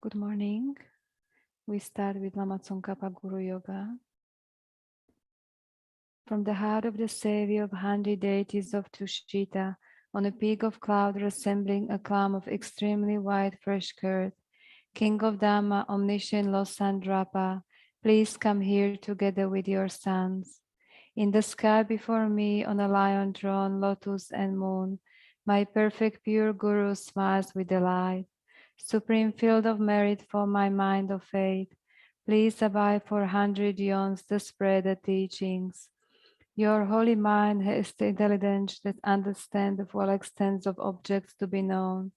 Good morning. We start with Lama Tsongkhapa Guru Yoga. From the heart of the Savior of 100 deities of Tushita, on a peak of cloud resembling a clam of extremely white fresh curd, King of Dhamma, omniscient Losandrapa, please come here together with your sons. In the sky before me, on a lion throne, lotus and moon, my perfect pure Guru smiles with delight. Supreme field of merit for my mind of faith, please abide for 100 eons to spread the teachings. Your holy mind has the intelligence that understands the full extent of objects to be known.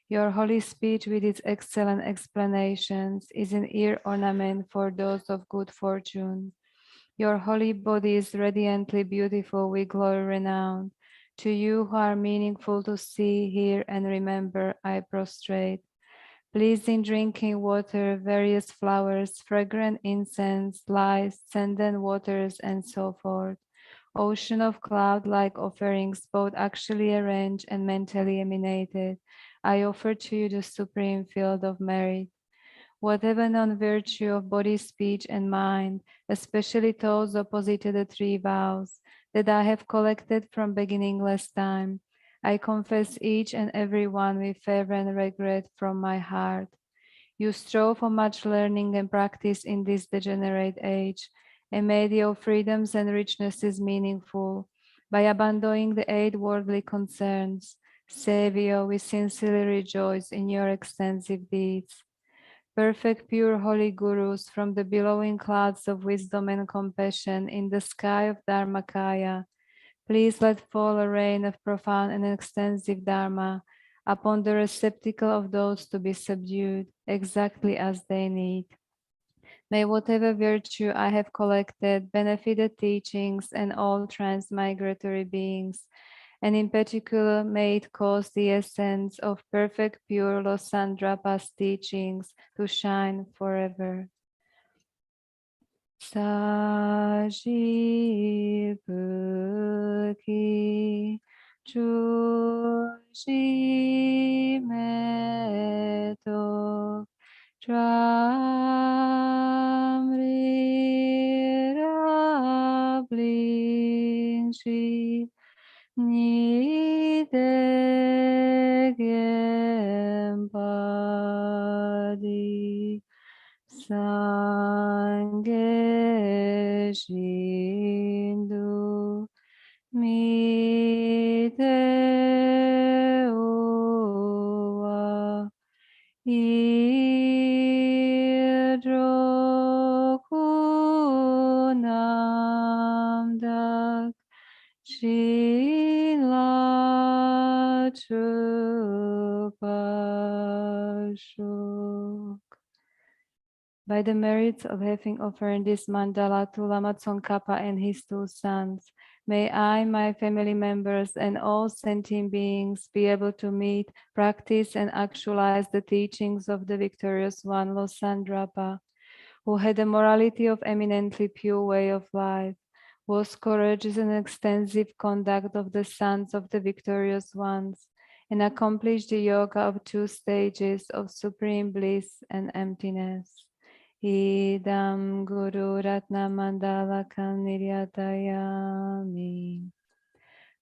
Your holy speech with its excellent explanations is an ear ornament for those of good fortune. Your holy body is radiantly beautiful with glory renowned. To you who are meaningful to see, hear, and remember, I prostrate. Pleasing drinking water, various flowers, fragrant incense, lice, scented waters, and so forth. Ocean of cloud-like offerings, both actually arranged and mentally emanated. I offer to you the supreme field of merit. Whatever non-virtue of body, speech, and mind, especially those opposite to the three vows that I have collected from beginningless time, I confess each and every one with fervent regret from my heart. You strove for much learning and practice in this degenerate age, and made your freedoms and richnesses meaningful by abandoning the eight worldly concerns. Savior, we sincerely rejoice in your extensive deeds. Perfect, pure, holy gurus from the billowing clouds of wisdom and compassion in the sky of Dharmakaya, please let fall a rain of profound and extensive Dharma upon the receptacle of those to be subdued, exactly as they need. May whatever virtue I have collected benefit the teachings and all transmigratory beings, and in particular may it cause the essence of perfect pure Losandrapa's teachings to shine forever. Sajipuki Chujimeto Tramrirablinshi Nidegempadi Sange Shindu Mite Uwa Idrokunamdak Shila Chupashuk. By the merits of having offered this mandala to Lama Tsongkhapa and his two sons, may I, my family members, and all sentient beings be able to meet, practice, and actualize the teachings of the victorious one, Losandrapa, who had a morality of eminently pure way of life, was courageous in extensive conduct of the sons of the victorious ones, and accomplished the yoga of two stages of supreme bliss and emptiness. Idam Guru Ratna Mandala Niryatayami.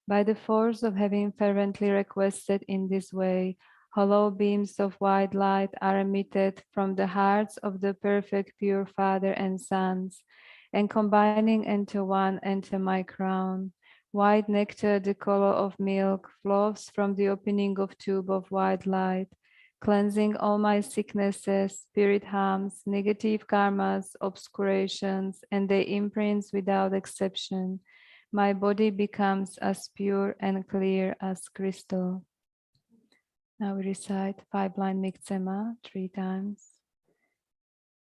By the force of having fervently requested in this way, hollow beams of white light are emitted from the hearts of the perfect pure Father and Sons, and combining into one enter my crown. White nectar, the color of milk, flows from the opening of tube of white light, cleansing all my sicknesses, spirit harms, negative karmas, obscurations, and their imprints without exception. My body becomes as pure and clear as crystal. Now we recite 5-line Miktsema 3 times.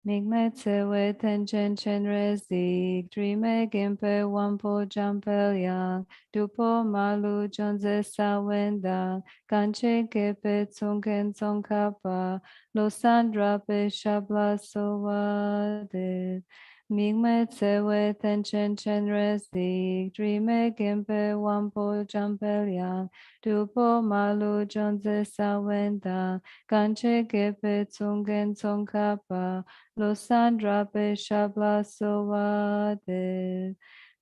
Migmetse weten chen chen rezik, drime gimpe wampo jampel yang, dupo malu jonze sawendang, kanche kepe tsungken tsongkapa, Losandra pe shabla soade. Mingme tsewe tenchen chen resi. Drime gempe wampo jampelian. Dupo malu jonze sawenda. Kanche gepe tsungen tsongkapa. Losandra pe shabla soade.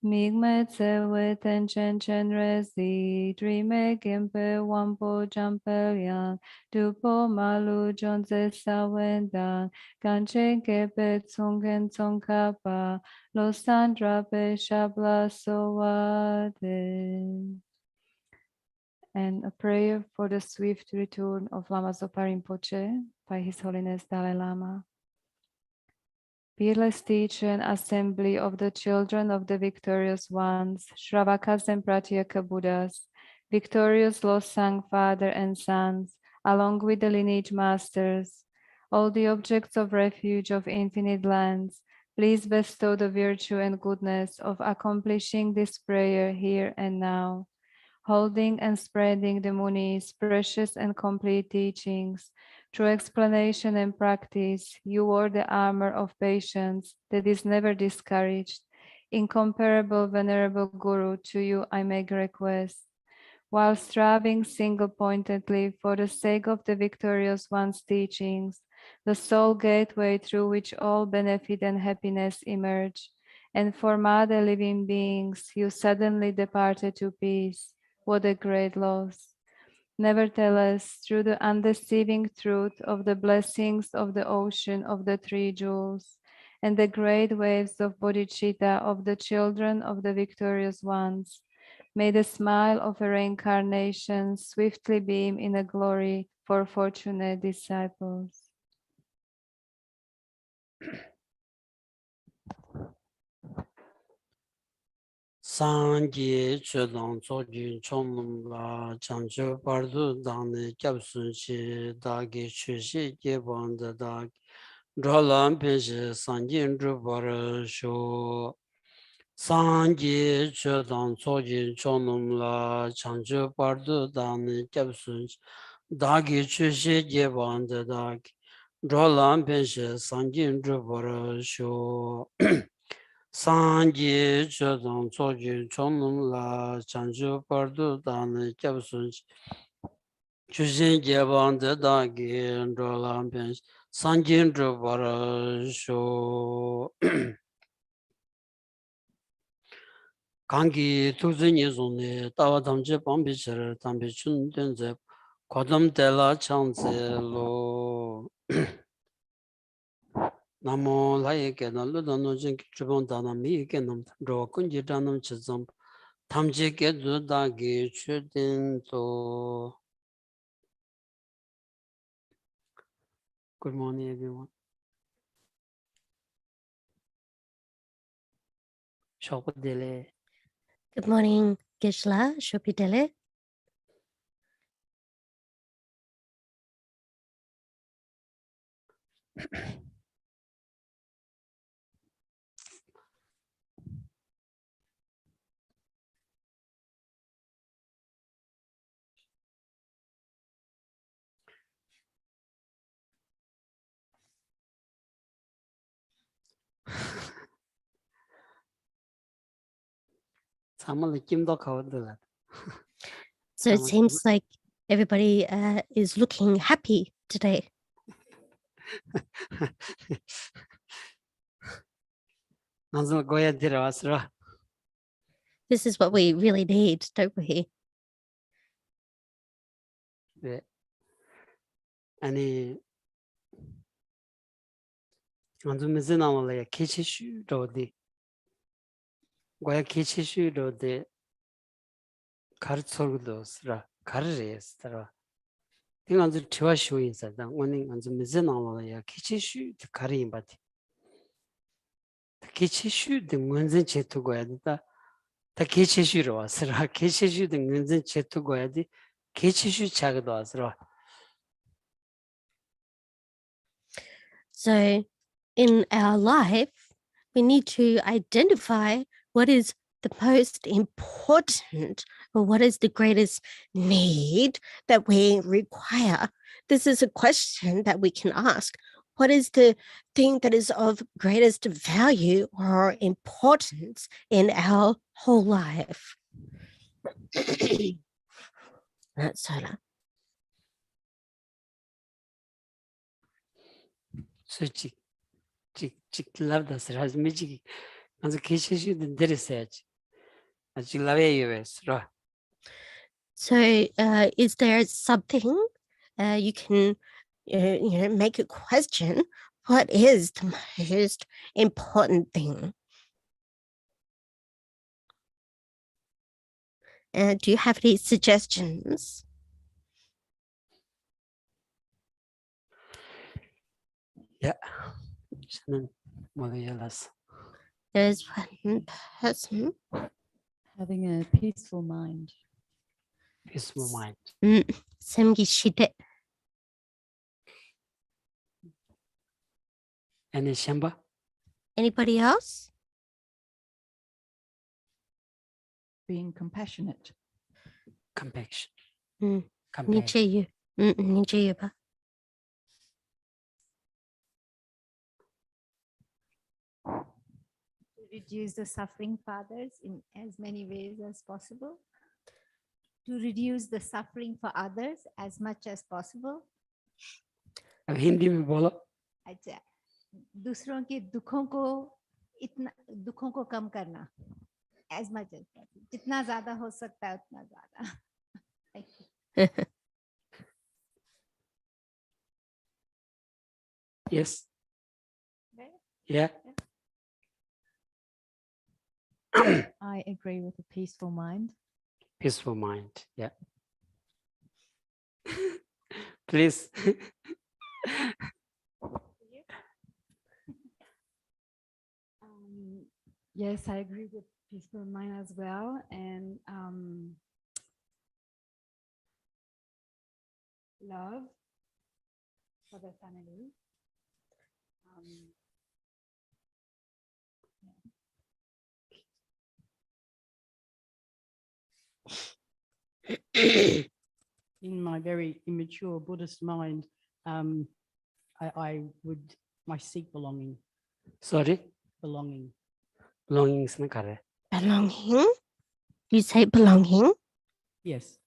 Migme tsewe tenchen chen resi. Drime gempe wampo jampelian. Dupo malu jonze sawenda, ganchen kepe tsungen tsongkapa, losandra pe shabla soade. And a prayer for the swift return of Lama Zopa Rinpoche by His Holiness Dalai Lama. Peerless teacher and assembly of the children of the victorious ones, Shravakas and Pratyeka Buddhas, victorious lost Sang Father and Sons, along with the lineage masters, all the objects of refuge of infinite lands, please bestow the virtue and goodness of accomplishing this prayer here and now, holding and spreading the Muni's precious and complete teachings. Through explanation and practice, you wore the armor of patience that is never discouraged. Incomparable Venerable Guru, to you I make request. While striving single-pointedly for the sake of the victorious one's teachings, the sole gateway through which all benefit and happiness emerge, and for mother living beings, you suddenly departed to peace. What a great loss! Nevertheless, through the undeceiving truth of the blessings of the ocean of the three jewels, and the great waves of bodhicitta of the children of the victorious ones, may the smile of a reincarnation swiftly beam in a glory for fortunate disciples. Sangye Chodong Tsojun Chonum La Chancho Pardu Dane Kyapsun Chi Dagi Chushi Gyebanda Dag Drolam Penshi Sanjin Drubar Sho Sangye Chodong Tsojun Chonum La Chancho Pardu Dane Kyapsun Chi Dagi Chushi Gyebanda Dag Drolam Penshi Sanjin Drubar Sho Sangye Chodong Tsojun Chonum La Chanchu Pardu Dan Kyabsun Chushin Gyeban De Dagi Ndrolam Ben Sanjin Drupara Sho Kangi Tuzi Nizuni Tawa Tamche Pambichir Tambi Chun Denze Kwadam Tela Changze Lo Namo Laye Kedan Ludano Jinki Chubon Dana Mi Kenam Ro Kunji Danam Chizam Tamjike Dudagi Chudinto. Good morning, everyone. Shopdele. Good morning, Geshe, Shopidele. So it seems like everybody is looking happy today. This is what we really need, don't we? Ani anzu mizina wala ya kichishu rodi. Goya kichishu rodi kartsorgdos ra karres tara. Ting anzu tiwa shuin sa dang wani anzu mizina wala ya kichishu di karin bati. Kichishu di ngunzin chetu goya di ta kichishu ro asra kichishu di ngunzin chetu goya di kichishu chagdo asra. So in our life, we need to identify what is the most important or what is the greatest need that we require this is a question that we can ask. What is the thing that is of greatest value or importance in our whole life? That's all. So chick love the has magic. And the Geshe there is such. As you love US, right? So is there something you can make a question? What is the most important thing? Do you have any suggestions? Yeah. There's one person. Having a peaceful mind. Peaceful mind. Semgishite. And in Shamba? Anybody else? Being compassionate. Compassion. Nicheyu. Nicheyu ba. Reduce the suffering for others in as many ways as possible. To reduce the suffering for others as much as possible. अब हिंदी में बोलो. अच्छा, दूसरों के दुखों को कम करना. As much as possible. जितना ज़्यादा हो सकता है उतना ज़्यादा. Thank you. Yes. Right? Yeah. I agree with a peaceful mind. Peaceful mind. Yeah. Please. Yes, I agree with peaceful mind as well. And love for the family. In my very immature Buddhist mind, I would seek belonging. Sorry. Belonging. Belonging is not correct. Belonging? You say belonging? Yes.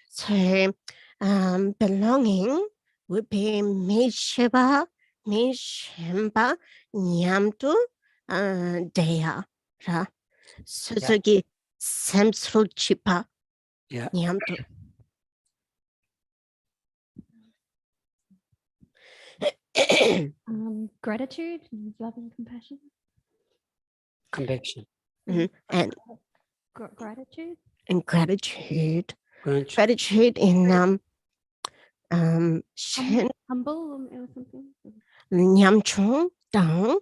So belonging would be Misheba, Mishemba, Nyamtu, Dea. Suzuki Samsru Chipa. Yeah. Nyamtu. Gratitude, love and compassion. Compassion. And Gratitude. and gratitude. Gratitude. Gratitude in Shen Humble or something. Nyamchung Dang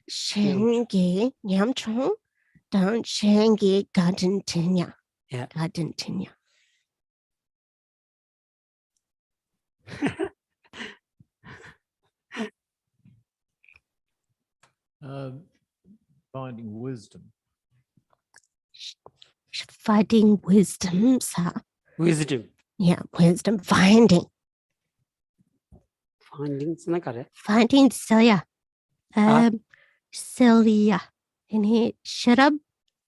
Shengi Nyamchung Dang Shengi Garden Tinya. Yeah. Garden Tinya. Finding wisdom. Finding wisdom, sir. Wisdom. Yeah, wisdom. Finding. Finding is not correct. Finding Celia. Celia. And he shut up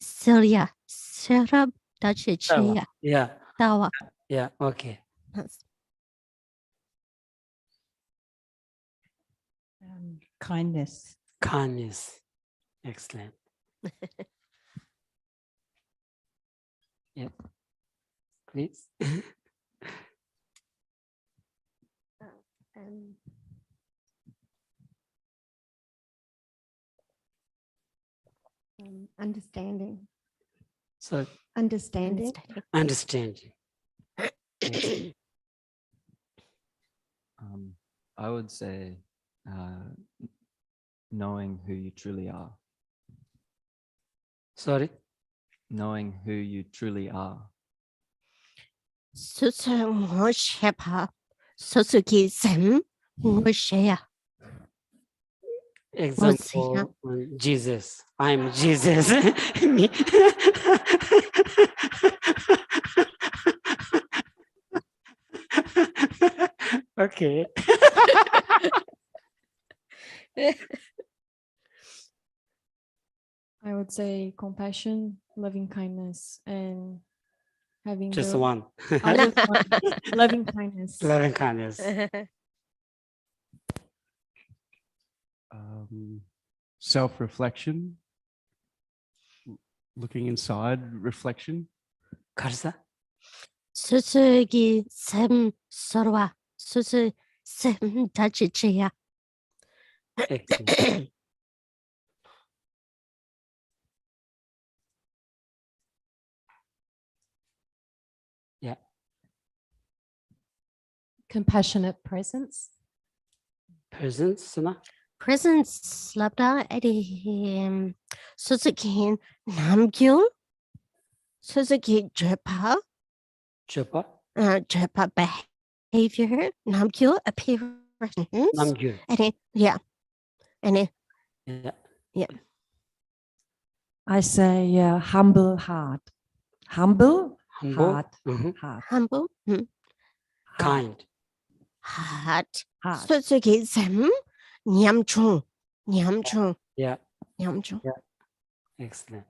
Celia. Shut up Dutch Chia. Yeah. Tawa. Yeah. Okay. Kindness. Kindness. Excellent. Yeah. Please. Understanding. So Understanding. understanding. Yes. I would say knowing who you truly are. Sorry. Knowing who you truly are. Shepa. Suzuki Sem. Shea. Example, Jesus. I'm Jesus. Me. Okay. I would say compassion, loving kindness, and having Just the one. just one, loving kindness. Loving kindness. Self-reflection, looking inside, reflection. 가르사? 스스로에게 샘 서로와 스스 샘 자체야. Excellent. Yeah. Compassionate presence. Presence, na? Presence labda 에디 스스긴 남겨 스스기 제파 Chopa? 제파 behavior 남겨 appearance Namgyu. 에디 yeah and Yeah. yeah I say humble heart. Humble Humble. heart. Mhm. Heart. humble Kind. heart Heart. 스스기 샘 냠충 Yeah. 냠충 Excellent.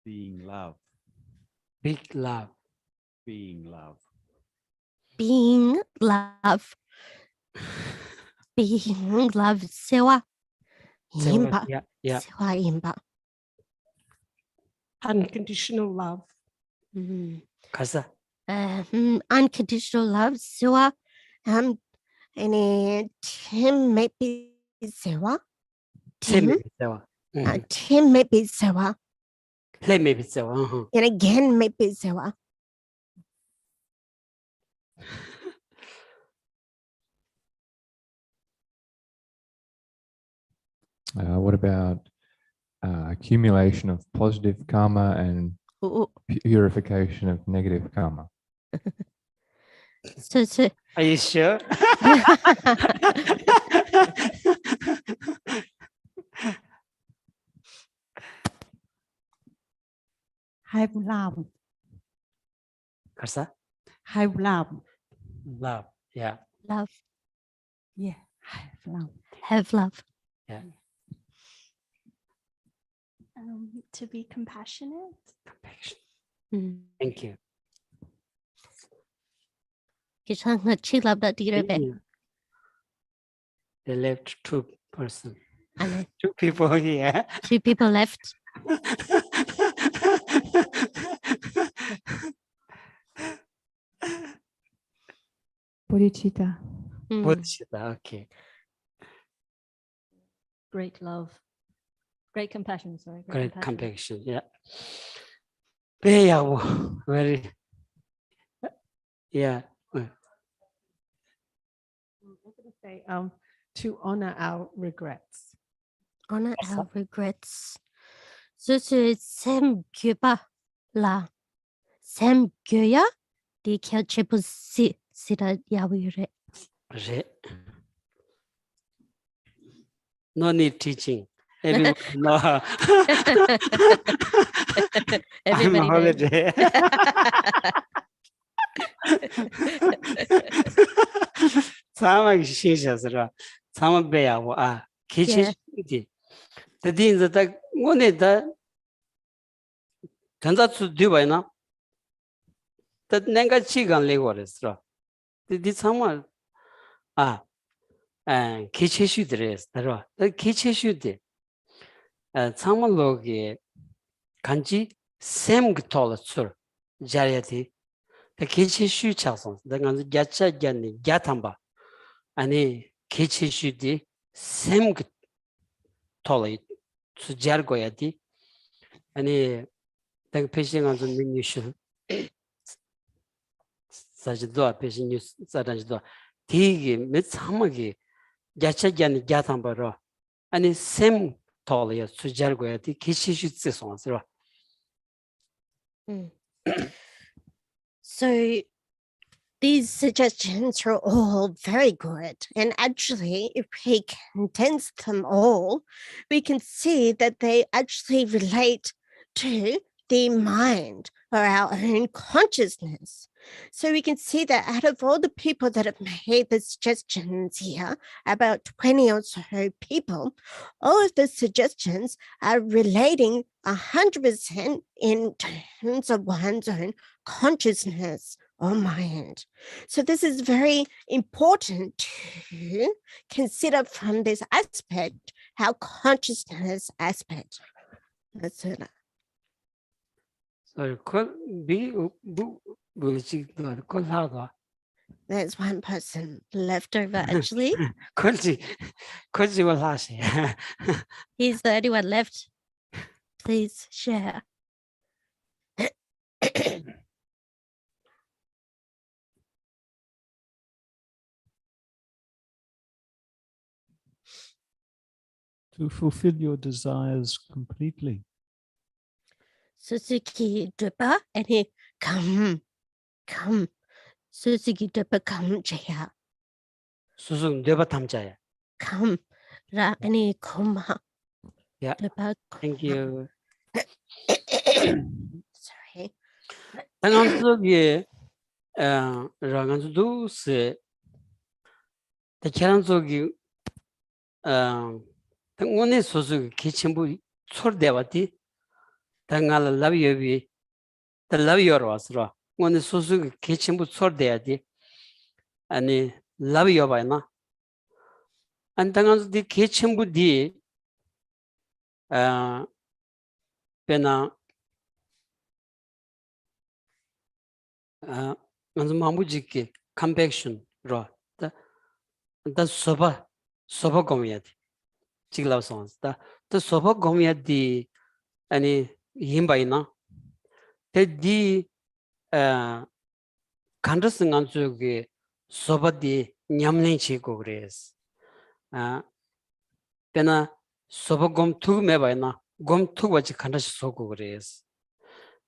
Being love. Big love. Being love. being love being love 세와 임바 Yeah. Yeah. 세와 임바 Unconditional love. 가르사? unconditional love 세와 and Tim maybe 세와 Tim. Tim Tim maybe 세와 Play maybe so. and again maybe 세와 What about accumulation of positive karma and 오, purification of negative karma? 스스 Are you sure? Have love. 가르사? Have love. Love. Yeah. love Yeah. Have love. have love To be compassionate. Compassion. 음. Thank you. 괜찮아 칠랍다 디르베 Thank you. They left two person. 안에 Two people here. 2 people left Bodhicitta. Bodhicitta. Okay. Great love. Great compassion, sorry. Great compassion. Yeah. Yeah. Very. Yeah. Say, to honor our regrets. honor our regrets 스스 샘 규바 라 샘 규야 디켜 제부시 시라 야위레 Re. No need teaching. Everyone know. I'm Everybody on knows. holiday. 사막 신샤스라 사막 배야고 아 기체디 대딘자 딱 오네다 전자수 뒤바이나 다 내가 시간 레고레스라 디 사막 아 기체슈드레스 다라 기체슈데 사막로게 간지 샘그톨스 자리아티 기체슈 차선 내가 야차견니 야탐바 아니 기체슈디 샘그 톨이 수자르고야디 아니 내가 패싱한 좀 미니슈 사지도 패싱 사단지도 디기 몇사막이 야차견니 야탐바로 아니 샘 톨이 수자르고야디 기체슈 쓰송스로 So these suggestions are all very good. And actually, if we condense them all, we can see that they actually relate to the mind or our own consciousness. So we can see that out of all the people that have made the suggestions here, about 20 or so people, all of the suggestions are relating 100% in terms of one's own consciousness or mind. So this is very important to consider from this aspect, how consciousness aspect. That's it. So There's one person left over actually. He's the only one left. Please share. To fulfill your desires completely. Suzuki Dripa and he come. Suzuki Dripa come Jaya. 수능 뇌바 탐자야. Come. Ra any kuma. Yeah. Dripa. Thank you. Sorry. 당한 속에 라간도 세 대결한 속이 당원의 소수 개침부 솔대와디 당할 라비여비 달라비여로 왔으라 원의 소수 개침부 솔대야디 아니 라비여바이나 안 당한 디 개침부디 베나 먼저 마무지게 컴팩션 다 소바 고미야디 지글라우선스다 더 소바 고미야디 아니 힘바이나 대디 간더스간 쪽에 소바디 냠내 치고 그래스 베나 소바 곰투 메바이나 곰투 같이 간더스 소고 그래스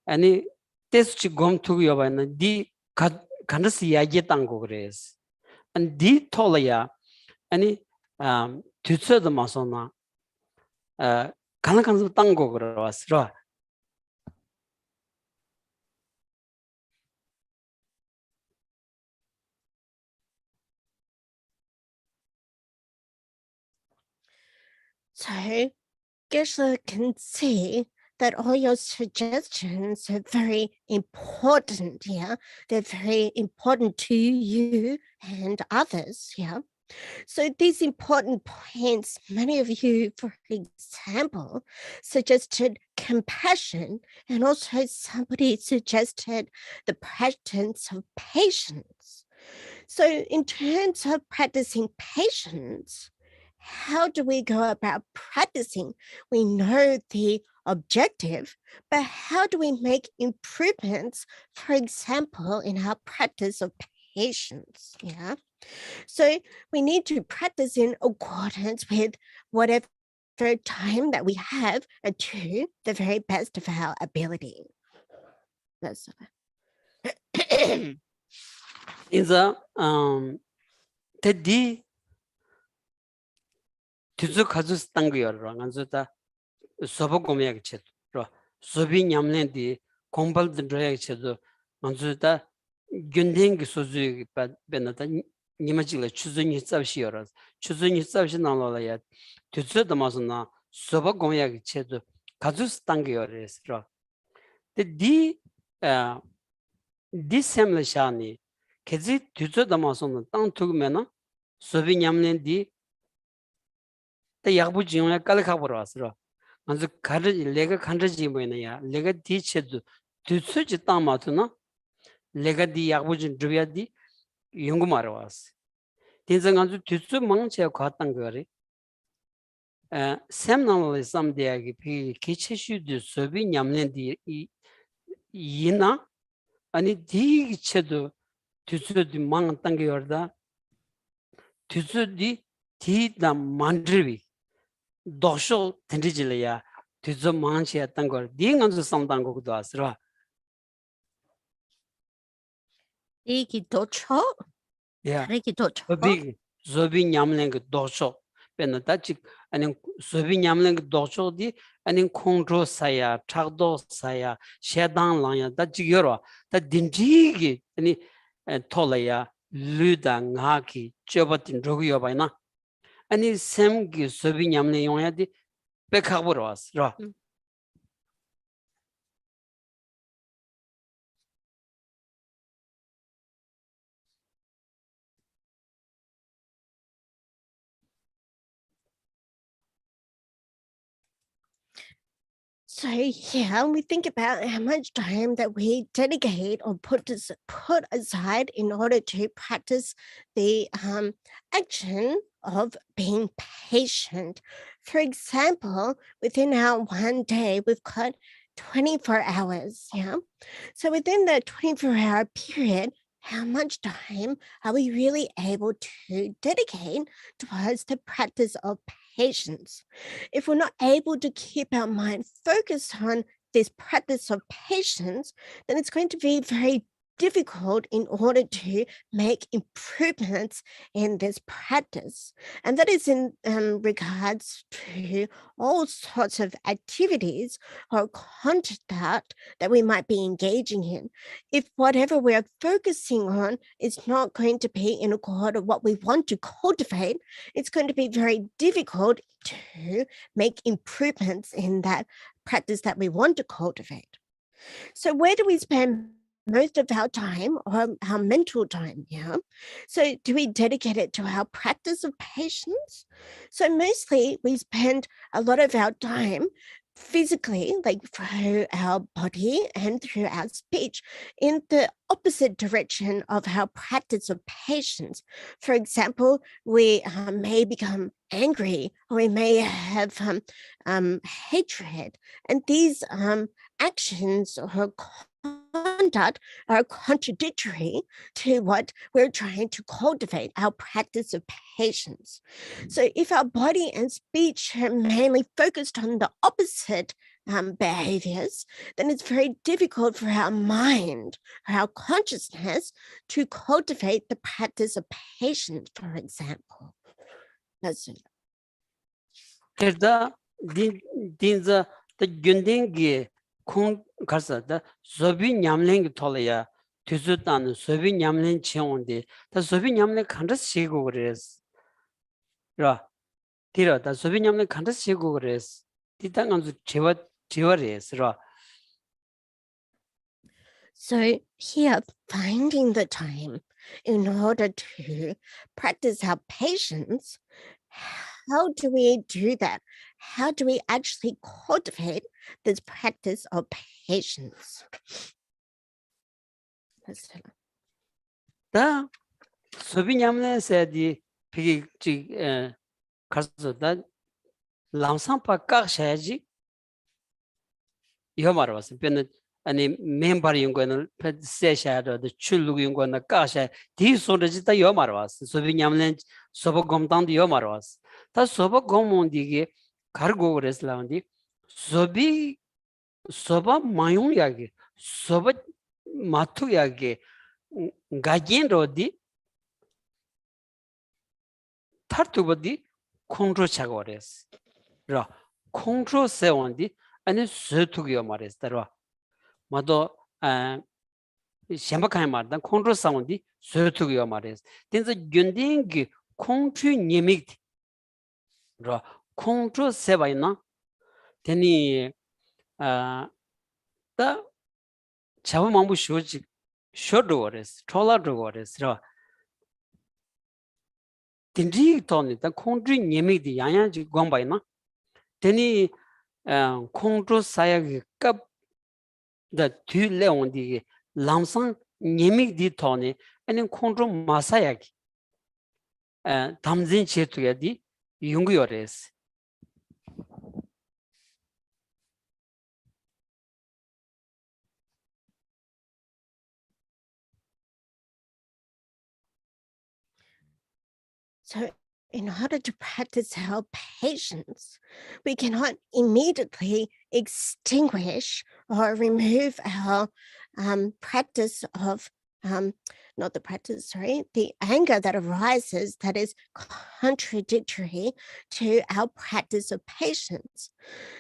아니 테스치 곰투 여바이나 디 간더스 야게 땅고 그래스 안 디 톨야 아니 뒤쳐도 마서나 가능한 땅고 그러왔으라 So Geshe can see that all your suggestions are very important, yeah. They're very important to you and others, yeah. So these important points, many of you, for example, suggested compassion, and also somebody suggested the practice of patience. So in terms of practicing patience, how do we go about practicing? We know the objective, but how do we make improvements, for example, in our practice of patience? Yeah. So we need to practice in accordance with whatever time that we have and to the very best of our ability. That's 인자 대디 뒤쪽 가져서 딴 거여라 간주다 소보 고미야게 쳇로 소비 냠nen디 공발들 줘야게 쳇도 간주다 균댕기 소주 베나다 니마지를 추준이 잡시여라 추준이 잡시 나라야 뒤쪽도 마서나 소보 고미야게 쳇도 가져서 딴 거여라 대디 디셈레샤니 계지 뒤쪽도 마서나 땅 두면은 소비 냠nen디 때 약부지용에 깔카보러 왔어. 먼저 가르 내가 간르지 뭐냐야. 내가 디체도 뒤수지 땅 맞으나 내가 디 약부진 주야디 연구 말아 왔어. 진정 아주 뒤수 망치에 갔던 거래. 샘나를 삼대하기 비 기체슈도 소비 냠nen디 이나 아니 디체도 뒤수디 망한 게 열다. 뒤수디 디다 만드비 도쇼 텐디질이야 뒤저 망치했던 걸 니간서 상당 거기도 왔으라 이기 도초? 야 이기 도초? 비 조비 냠는 그 도쇼 penatachi and sobi nyamling docho di and kongro saya chagdo saya shedang lanya da jigero da dinjigi and tolaya luda ngaki jobatin rogyo baina and sem gi sobi nyamling yonya di bekabros ra. So yeah, we think about how much time that we dedicate or put aside in order to practice the action of being patient. For example, within our one day, we've got 24 hours. Yeah. So within that 24-hour period, how much time are we really able to dedicate towards the practice of patience? If we're not able to keep our mind focused on this practice of patience, then it's going to be very difficult in order to make improvements in this practice. And that is in regards to all sorts of activities or conduct that we might be engaging in. If whatever we're focusing on is not going to be in accord with what we want to cultivate, it's going to be very difficult to make improvements in that practice that we want to cultivate. So where do we spend most of our time or our mental time? Yeah. So do we dedicate it to our practice of patience? So mostly we spend a lot of our time physically, like through our body and through our speech, in the opposite direction of our practice of patience. For example, we may become angry, or we may have hatred, and these actions or conduct are contradictory to what we're trying to cultivate, our practice of patience. So if our body and speech are mainly focused on the opposite behaviors, then it's very difficult for our mind or our consciousness to cultivate the practice of patience, for example. That's it. Terda dinza the gyundingi kung karsa da sobi nyamling tolaya tuzutan sobi nyamling cheonde da sobi nyamling kandas shego gres ra tira da sobi nyamling kandas shego gres titanganzu chewa res ra. So here, finding the time in order to practice our patience, how do we do that? How do we actually cultivate this practice of patience? Da sobi nyamling saidi pigi chi karsa da lamsang pa kak shayaji yomarwas pen ani member yungwan se shado the chulu yungwan ka sha di so de ta yomarwas so bi nyamlen sobo gomtang di yomarwas ta sobo gomondi ge kargo reslandi sobi soba mayun yage soba matu yage gajen rodi tartubodi kontro chagores ra kontro se ondi ani sötug yomares tarwa 마도 셴바카이 말다 콘트롤 사운드 sötugyo 말이야. 된서 균딩기 콩추 니믹 라 콩트롤 세바이나 되니 다 자부망부 쇼지 쇼도어스 톨라도어스 라 딘지 돈이다 콩트롤 니믹디 양양지 광바이나 되니 콩트롤 사야기 cấp the two leon di lamsang nyemik di tone and control masayaki tamzin chetuya di yunguyores. So in order to practice our patience, we cannot immediately extinguish or remove our practice of not the practice, sorry, the anger that arises that is contradictory to our practice of patience.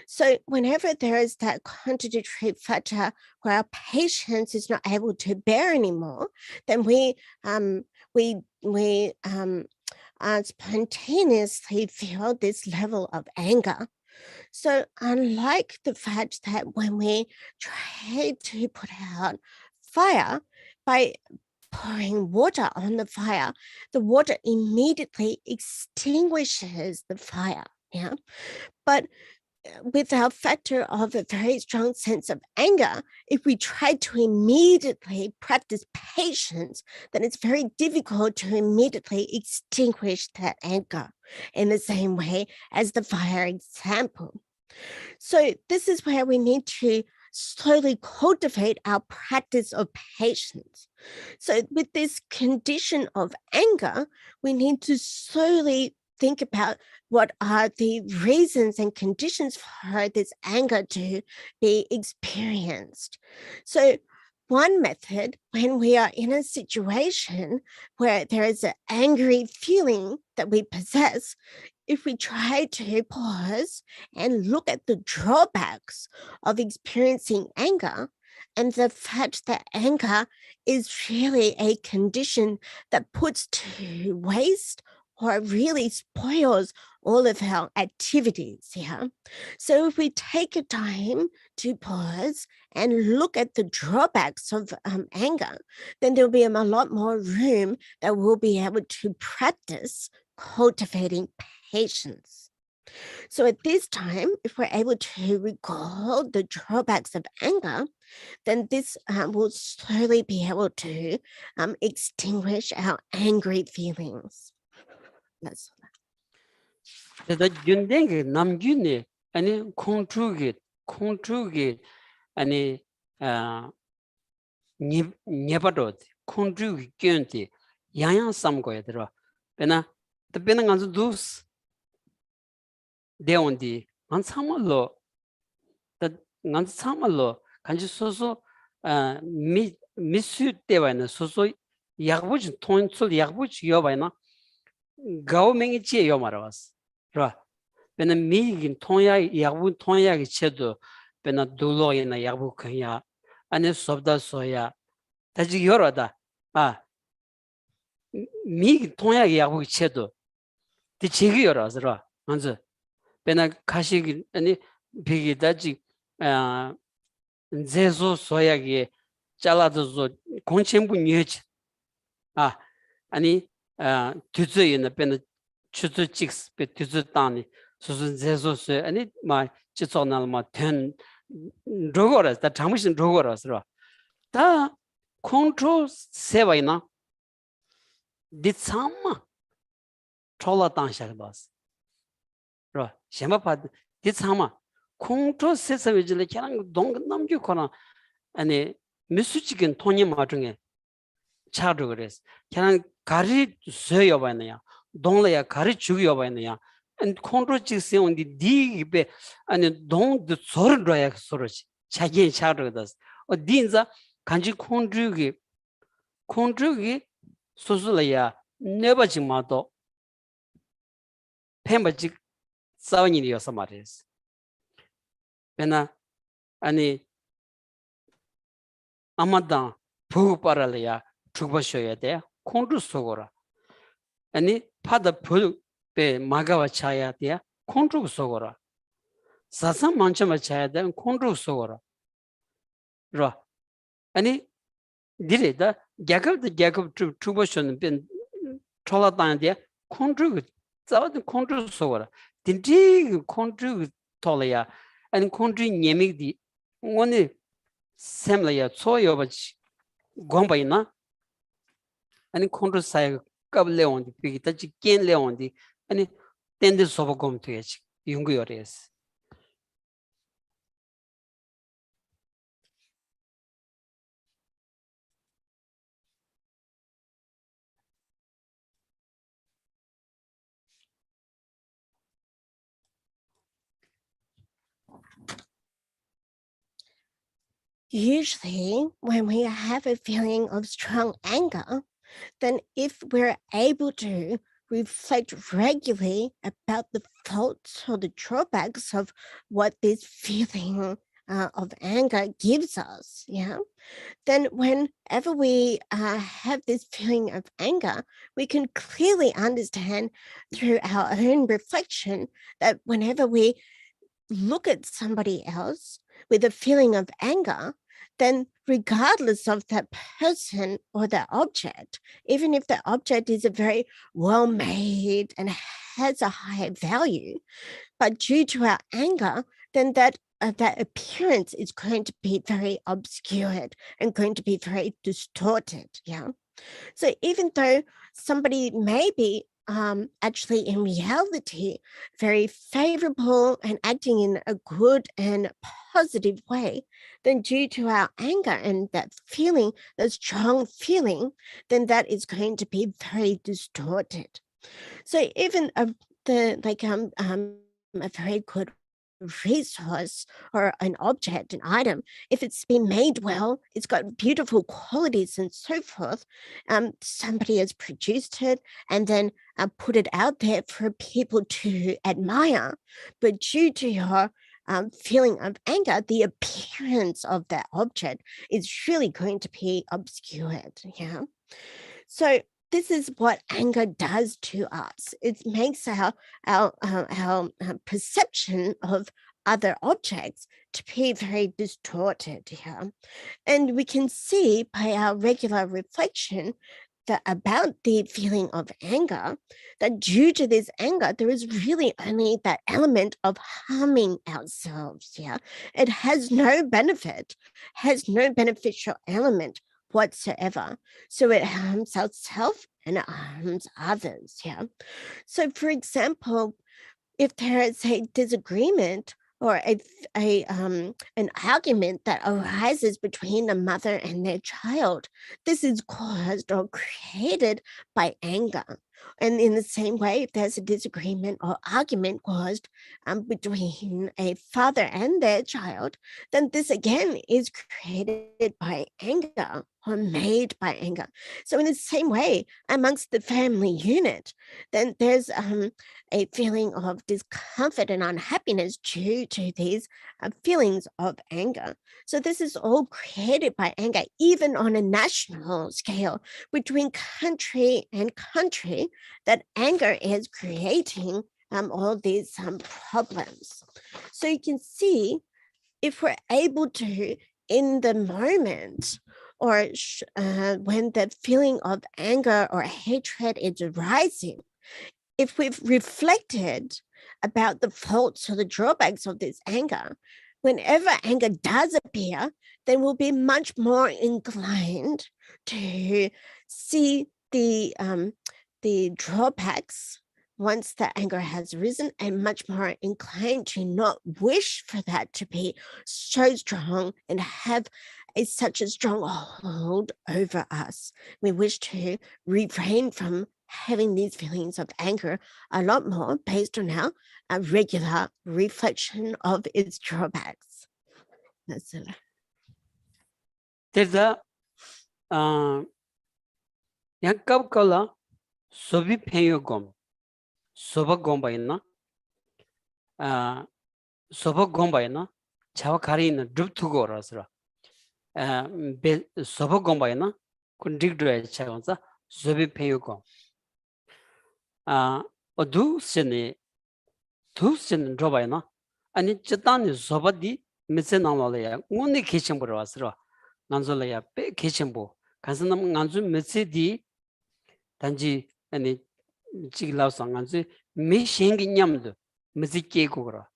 So whenever there is that contradictory factor where our patience is not able to bear anymore, then we spontaneously feel this level of anger. So unlike the fact that when we try to put out fire by pouring water on the fire, the water immediately extinguishes the fire. Yeah. But with our factor of a very strong sense of anger, if we try to immediately practice patience, then it's very difficult to immediately extinguish that anger in the same way as the fire example. So this is where we need to slowly cultivate our practice of patience. So with this condition of anger, we need to slowly think about what are the reasons and conditions for this anger to be experienced. So one method, when we are in a situation where there is an angry feeling that we possess, if we try to pause and look at the drawbacks of experiencing anger and the fact that anger is really a condition that puts to waste or really spoils all of our activities. Yeah. So if we take a time to pause and look at the drawbacks of anger, then there'll be a lot more room that we'll be able to practice cultivating patience. So at this time, if we're able to recall the drawbacks of anger, then this will slowly be able to extinguish our angry feelings. That's 그래서 윤댕이 남균이 아니 콩주기 아니 니바도 콩주기 견티 양양 삼고에 들어 배나 또 배는 간수 두스 대온디 안 삼을로 난 삼을로 간지 소소 미수 때와는 소소 약부지 통출 약부지 여바이나 가오맹이 지요 말아왔어. 그래. 배는 미긴 통야 약부 통야기 체도 배나 둘로이나 약부 그냥 안에 수업다 소야 다지 열어다. 미긴 통야기 약부 체도 뒤지기 열어서 먼저 배나 가시기 아니 비기 다지 제소 소야기 잘라도 공천부 뉴지 아니 뒤즈이나 배나 추즈 직스 배 뒤즈 땅이 소소 제소스 아니 마 지소날 마텐 로고라스 다 장무신 로고라스로 다 컨트롤 세바이나 디참마 촐라 땅샤가스 로 셴바파 디참마 컨트롤 세서위질레 캐랑 동 남주 코나 아니 미수직은 토니 마중에 차로 그랬어 그냥 가리 써요 봐야냐 동래야 가리 죽여 봐야냐 안 컨트롤직스 온디 디베 아니 동도 소르로야 소르지 자기 차로다 어딘자 간지 컨트롤이 소소라야 네버지 마도 펜버지 싸우니리여서 말이었어 배나 아니 아마다 보고 빨아야 죽으셔야 돼. 콘도 속어라. 아니 파다 볼배 마가와 차야 돼. 콘도 속어라. 사상 만점을 차야 돼. 콘도 속어라. 로. 아니 디레다 야급 죽으셔는 빈 촐라다는데 콘도 자도 콘도 속어라. 딘디 콘도 톨이야. 아니 콘도 예미디 오늘 샘라야 소여버지 공바이나 아니 콘트롤 사이 qableon디 비기타지 켄레온디 아니 텐데 소보곰 되지 용구요레스 usually when we have a feeling of strong anger, then if we're able to reflect regularly about the faults or the drawbacks of what this feeling of anger gives us, then whenever we have this feeling of anger, we can clearly understand through our own reflection that whenever we look at somebody else with a feeling of anger, then regardless of that person or that object, even if the object is a very well-made and has a high value, but due to our anger, then that appearance is going to be very obscured and going to be very distorted. So even though somebody may be actually in reality very favorable and acting in a good and positive way, then due to our anger and that feeling, that strong feeling, then that is going to be very distorted. So even a very good resource or an object, an item, if it's been made well, it's got beautiful qualities and so forth, somebody has produced it and then put it out there for people to admire. But due to your feeling of anger, the appearance of that object is really going to be obscured. So this is what anger does to us. It makes our perception of other objects to be very distorted. And we can see by our regular reflection that about the feeling of anger, that due to this anger, there is really only that element of harming ourselves. It has no benefit, has no beneficial element whatsoever. So it harms ourselves and it harms others. So for example, if there is a disagreement or an argument that arises between a mother and their child, this is caused or created by anger. And in the same way, if there's a disagreement or argument caused between a father and their child, then this again is created by anger or made by anger. So in the same way, amongst the family unit, then there's a feeling of discomfort and unhappiness due to these feelings of anger. So this is all created by anger, even on a national scale between country and country, that anger is creating all these problems. So you can see, if we're able to, in the moment, or when the feeling of anger or hatred is rising, if we've reflected about the faults or the drawbacks of this anger, whenever anger does appear, then we'll be much more inclined to see the drawbacks once the anger has risen, and much more inclined to not wish for that to be so strong and have such a strong hold over us. We wish to refrain from having these feelings of anger a lot more based on our regular reflection of its drawbacks. That's it. There's a yakab kala sobi peyogom soba gomba inna soba gomba inna chawa kari inna druptugo rasra soba gomba inna kun digdre chawansa sobi peyogom odu sene droba inna ani chitani soba di mitse nangwala ya ngoni kechimbo rasra nganzola ya pe kechimbo kansanam nganzu mitse di 단지 아니 지글라우상 간지 미싱기 냠도 미지케 고라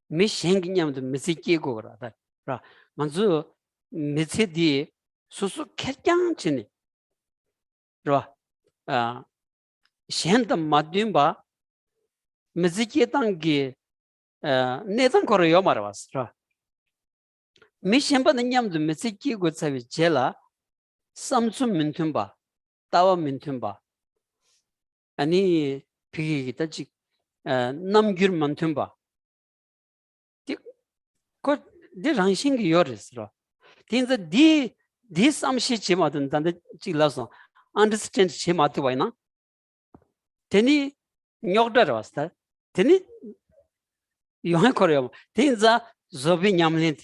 미싱기 냠도 미지케 고라 라 만주 미체디 수수 캣짱치니 라 셴다 마딘바 미지케 땅기 네단 거려 말아봤어 라 미셴바는 냠도 미지케 고차비 제라 삼수 민튼바 tawa mintunba ani pigi taji namgyur mantunba ko de rangsing yoresro things the this amshi chima dun dan the chilaso understand chima to waina teni nyokda rasta teni yohan koryo things zobi nyamlin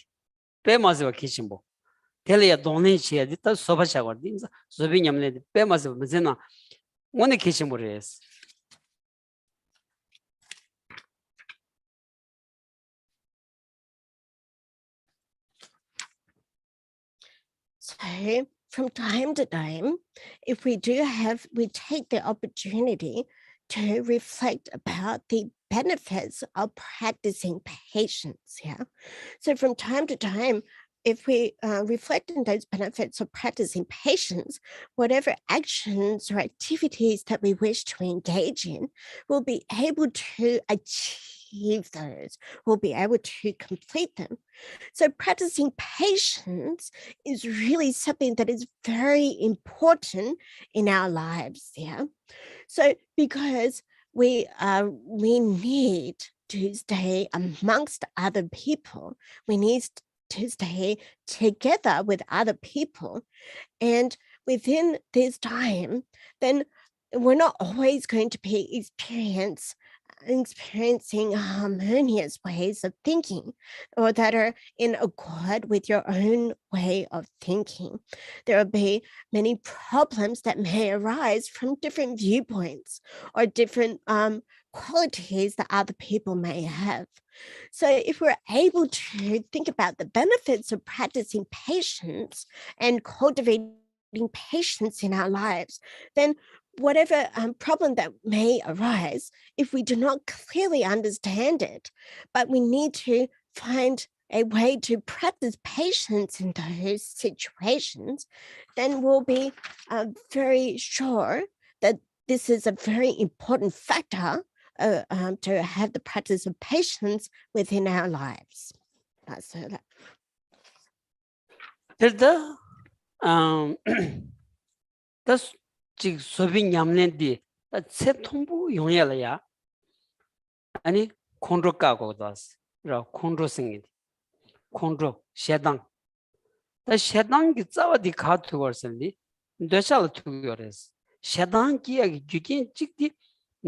pe mazwa kichimbo telya donin che di ta soba chagor things zobi nyamlin pe mazwa mzena one kichimbo res. So from time to time, if we take the opportunity to reflect about the benefits of practicing patience. Yeah. So from time to time, if we reflect on those benefits of practicing patience, whatever actions or activities that we wish to engage in, we'll be able to achieve those. We'll be able to complete them. So practicing patience is really something that is very important in our lives. Yeah. So because we need to stay amongst other people, we need to stay together with other people, and within this time, then we're not always going to be experiencing harmonious ways of thinking or that are in accord with your own way of thinking. There will be many problems that may arise from different viewpoints or different qualities that other people may have. So if we're able to think about the benefits of practicing patience and cultivating patience in our lives, then whatever problem that may arise, if we do not clearly understand it, but we need to find a way to practice patience in those situations, then we'll be very sure that this is a very important factor to have the practice of patience within our lives. That's it. There's the 즉 소비 냠nen디 세 통부 용해라야 아니 콘로 까고다스 라 콘로 생기 콘로 셰당 다 셰당기 짜와디 카투 버선디 되샬 투거레스 셰당기 야기 주긴 찍디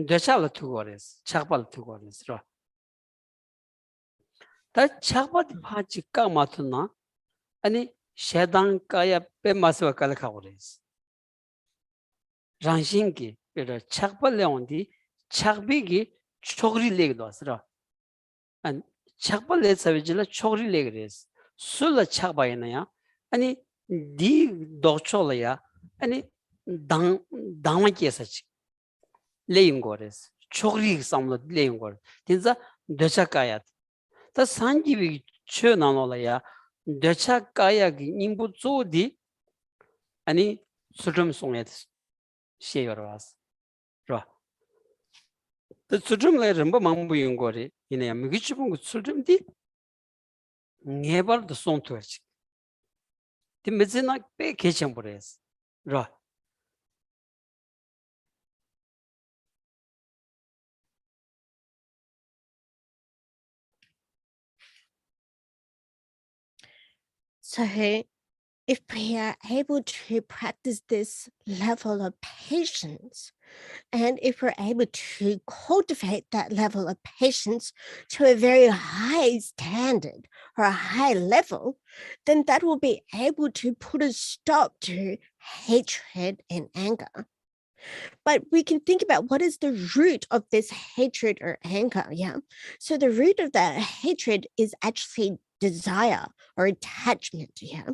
되샬 투거레스 착발 투거레스 다 착바디 파치 까마투나 아니 셰당까야 빼마스와 깔카고레스 rangingi era chakpaleondi chakbigi chogri legdosra and chakpale savijila chogri legres sulla chakbayna ya ani di dochola ya ani dangma kesach leingores chogri samla leingor tinza dechakayat ta sangibi chönanola ya dechakaya gi nimbu zodi ani Tsultrim songets Sheyoras. The Tsultrim lay Rambo Mambu Yungori in a Migichibung Tsultrim di never the song to it. The Mizina pay kitchen bores. So if we are able to practice this level of patience, and if we're able to cultivate that level of patience to a very high standard or a high level, then that will be able to put a stop to hatred and anger. But we can think about what is the root of this hatred or anger. Yeah. So the root of that hatred is actually desire or attachment. Yeah.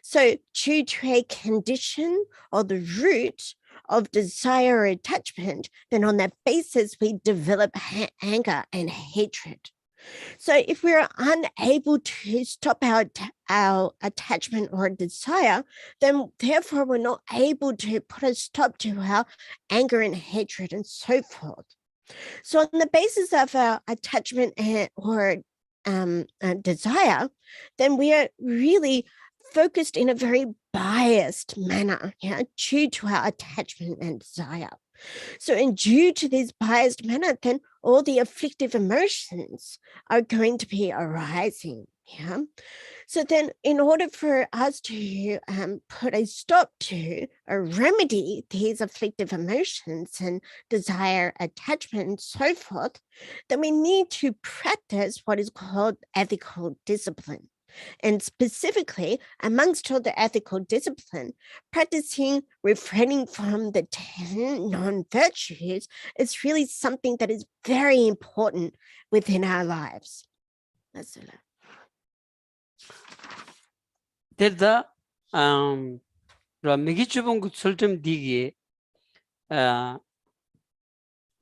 So due to a condition or the root of desire or attachment, then on that basis, we develop anger and hatred. So if we're unable to stop our attachment or desire, then therefore we're not able to put a stop to our anger and hatred and so forth. So on the basis of our attachment or desire, then we are really focused in a very biased manner, due to our attachment and desire. So, and due to this biased manner, then all the afflictive emotions are going to be arising. Yeah. So then, in order for us to put a stop to or remedy these afflictive emotions and desire, attachment, and so forth, then we need to practice what is called ethical discipline. And specifically, amongst all the ethical discipline, practicing refraining from the 10 non-virtues is really something that is very important within our lives. That's it. There's 미기 주변 그 Tsultrim 디기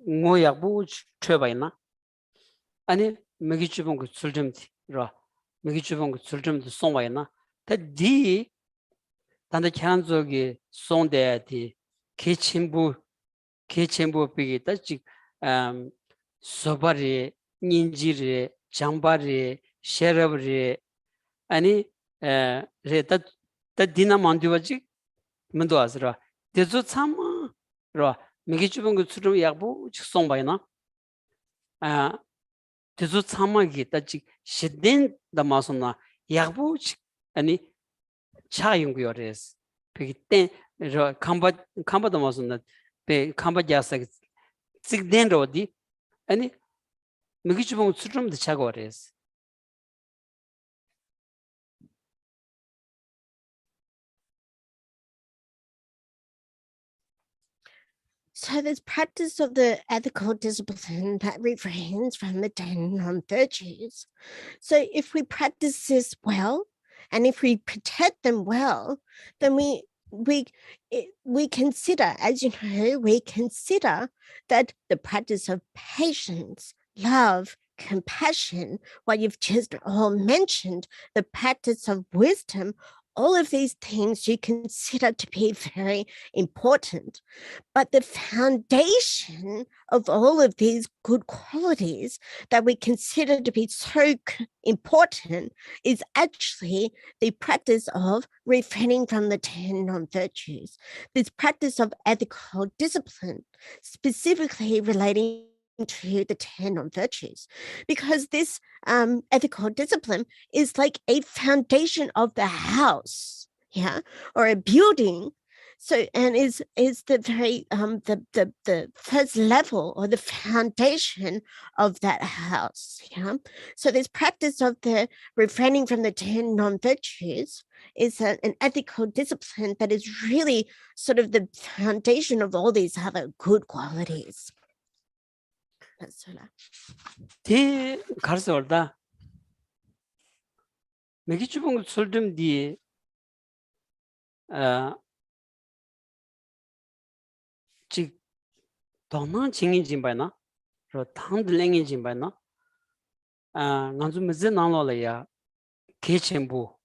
뭐야부 쳐봐이나 아니 미기 주변 그 Tsultrim 디라 미기 주변 그 Tsultrim 디 송와이나 다디 단데 찬족이 송대디 개침부 비기 다지 소바리 닌지리 장바리 셰러브리 아니 레다 디나 만두와지 만두아스라 대조 참아 라 미기 주변 그 Tsultrim 약부 송바이나 대조 참아기 다지 시든 다마소나 약부 아니 차용구요레스 비때 저 캄바도 마소나 베 캄바자사 찍된로디 아니 미기 주변 Tsultrim도 차고레스 So this practice of the ethical discipline that refrains from the 10 non-virtues. So if we practice this well, and if we protect them well, then we consider, as you know, we consider that the practice of patience, love, compassion, what you've just all mentioned, the practice of wisdom, all of these things you consider to be very important. But the foundation of all of these good qualities that we consider to be so important is actually the practice of refraining from the 10 non-virtues, this practice of ethical discipline, specifically relating to the 10 non-virtues, because this ethical discipline is like a foundation of the house, yeah, or a building. So, and is the very the first level or the foundation of that house, yeah. So this practice of the refraining from the 10 non-virtues is an ethical discipline that is really sort of the foundation of all these other good qualities. 디 가르쳐올다 미기 주변 Tsultrim 디 즉 도난 징인 진바나 로 탕들랭인 진바나 간주 메제 나로라야 개침부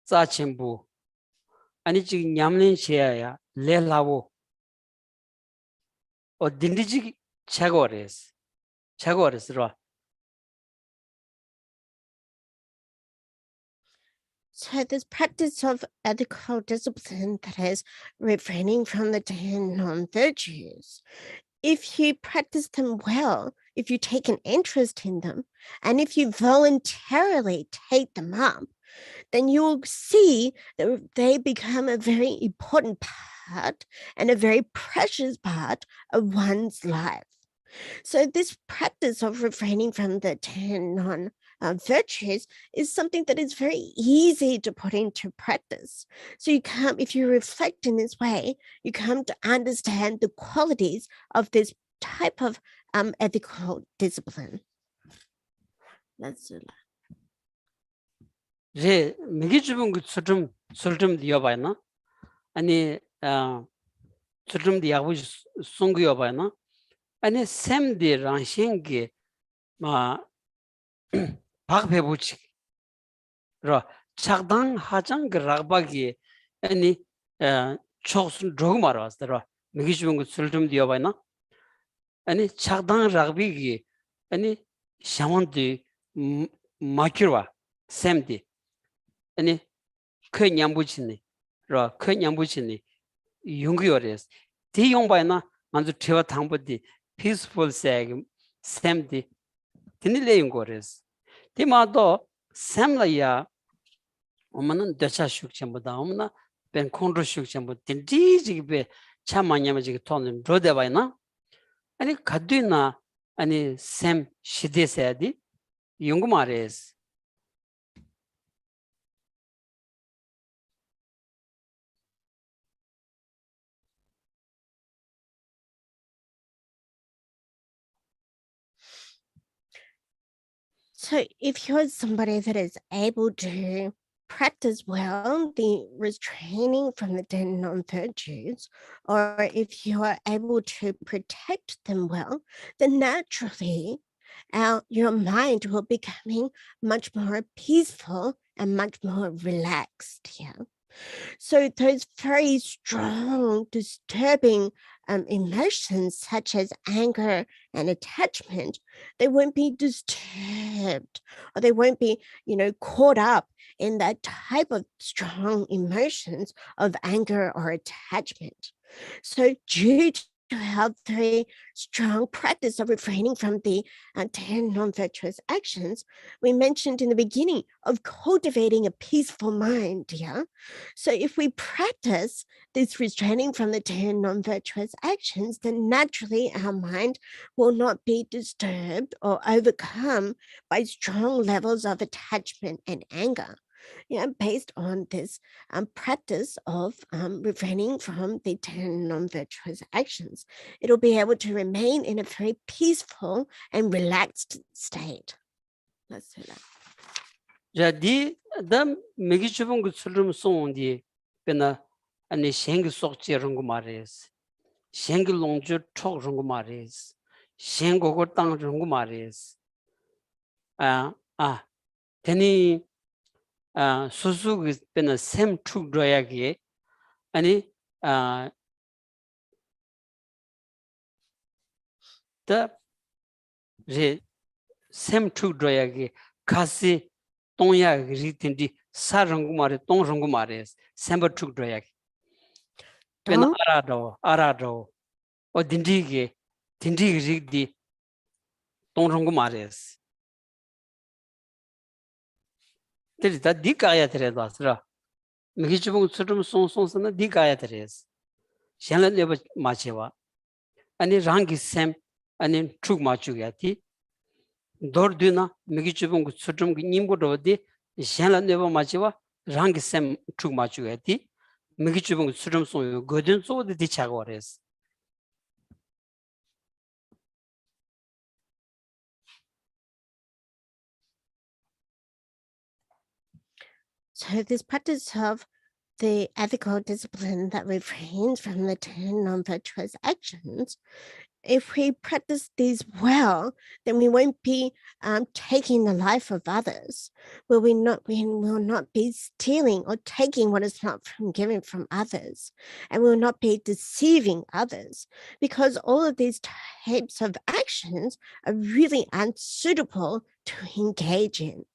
짜침부 아니 즉 냠린 시야야 레라고 딘디지 차고레스로 So this practice of ethical discipline, that is refraining from the 10 non-virtues, if you practice them well, if you take an interest in them, and if you voluntarily take them up, then you will see that they become a very important part and a very precious part of one's life. So this practice of refraining from the 10 non-virtues is something that is very easy to put into practice. So you come, if you reflect in this way, you come to understand the qualities of this type of ethical discipline. That's it. 제 미기 주변 그 Tsultrim 디어바이나 아니 Tsultrim 디야부 송기어바이나 아니 샘디 랑싱기 마 박배부치 로 착당 하장 그 락바기 아니 초슨 조금 말았더라 미기 주변 그 Tsultrim 디어바이나 아니 착당 락비기 아니 샤원디 마키르와 샘디 아니 그 냠부치니 로 그 냠부치니 용기어레스 디 용바이나 먼저 태워 당부디 peaceful 샘디 디닐레인 거레스 디마도 샘라야 오면은 대차 숙점보다 오면은 벤 콘트로 숙점보 딘디지게 차마냐마지게 돈은 로데바이나 아니 가드이나 아니 샘 시데세디 용구 말레스 So if you're somebody that is able to practice well the restraining from the 10 non-virtues, or if you are able to protect them well, then naturally your mind will be becoming much more peaceful and much more relaxed. Yeah. So those very strong, disturbing emotions such as anger and attachment, they won't be disturbed, or they won't be, caught up in that type of strong emotions of anger or attachment. So due to our very strong practice of refraining from the 10 non-virtuous actions, we mentioned in the beginning of cultivating a peaceful mind. Yeah. So if we practice this restraining from the 10 non-virtuous actions, then naturally our mind will not be disturbed or overcome by strong levels of attachment and anger. Yeah, based on this practice of refraining from the 10 non-virtuous actions, it'll be able to remain in a very peaceful and relaxed state. Let's do that. 자디 담 메기 주본 그 술름 송디 베나 아니 생기 속지런 거 말이스 생기 롱주 촉런 거 말이스 생고고 땅런 거 말이스 되니 수수 그 베나 샘 축로야기 아니 샘 축로야기 가시 동야 리틴디 사랑고 말에 동성고 말에 샘버 축도야기 벤 알아도 딘디게 리디 동성고 말에스 데리다 디가야 데려다스라 미기 주봉 수tum 송송스나 디가야 데레스 샹라 레버 마체와 아니 랑기 샘 아니 축 마추야티 도르드나 미기 주봉 수tum 님고도디 샹라 레버 마체와 랑기 샘 축 마추야티 미기 주봉 수tum 송요 거든 소드 디차고레스 So this practice of the ethical discipline that refrains from the 10 non-virtuous actions, if we practice these well, then we won't be taking the life of others. We will not be stealing or taking what is not given from others, and we will not be deceiving others, because all of these types of actions are really unsuitable to engage in.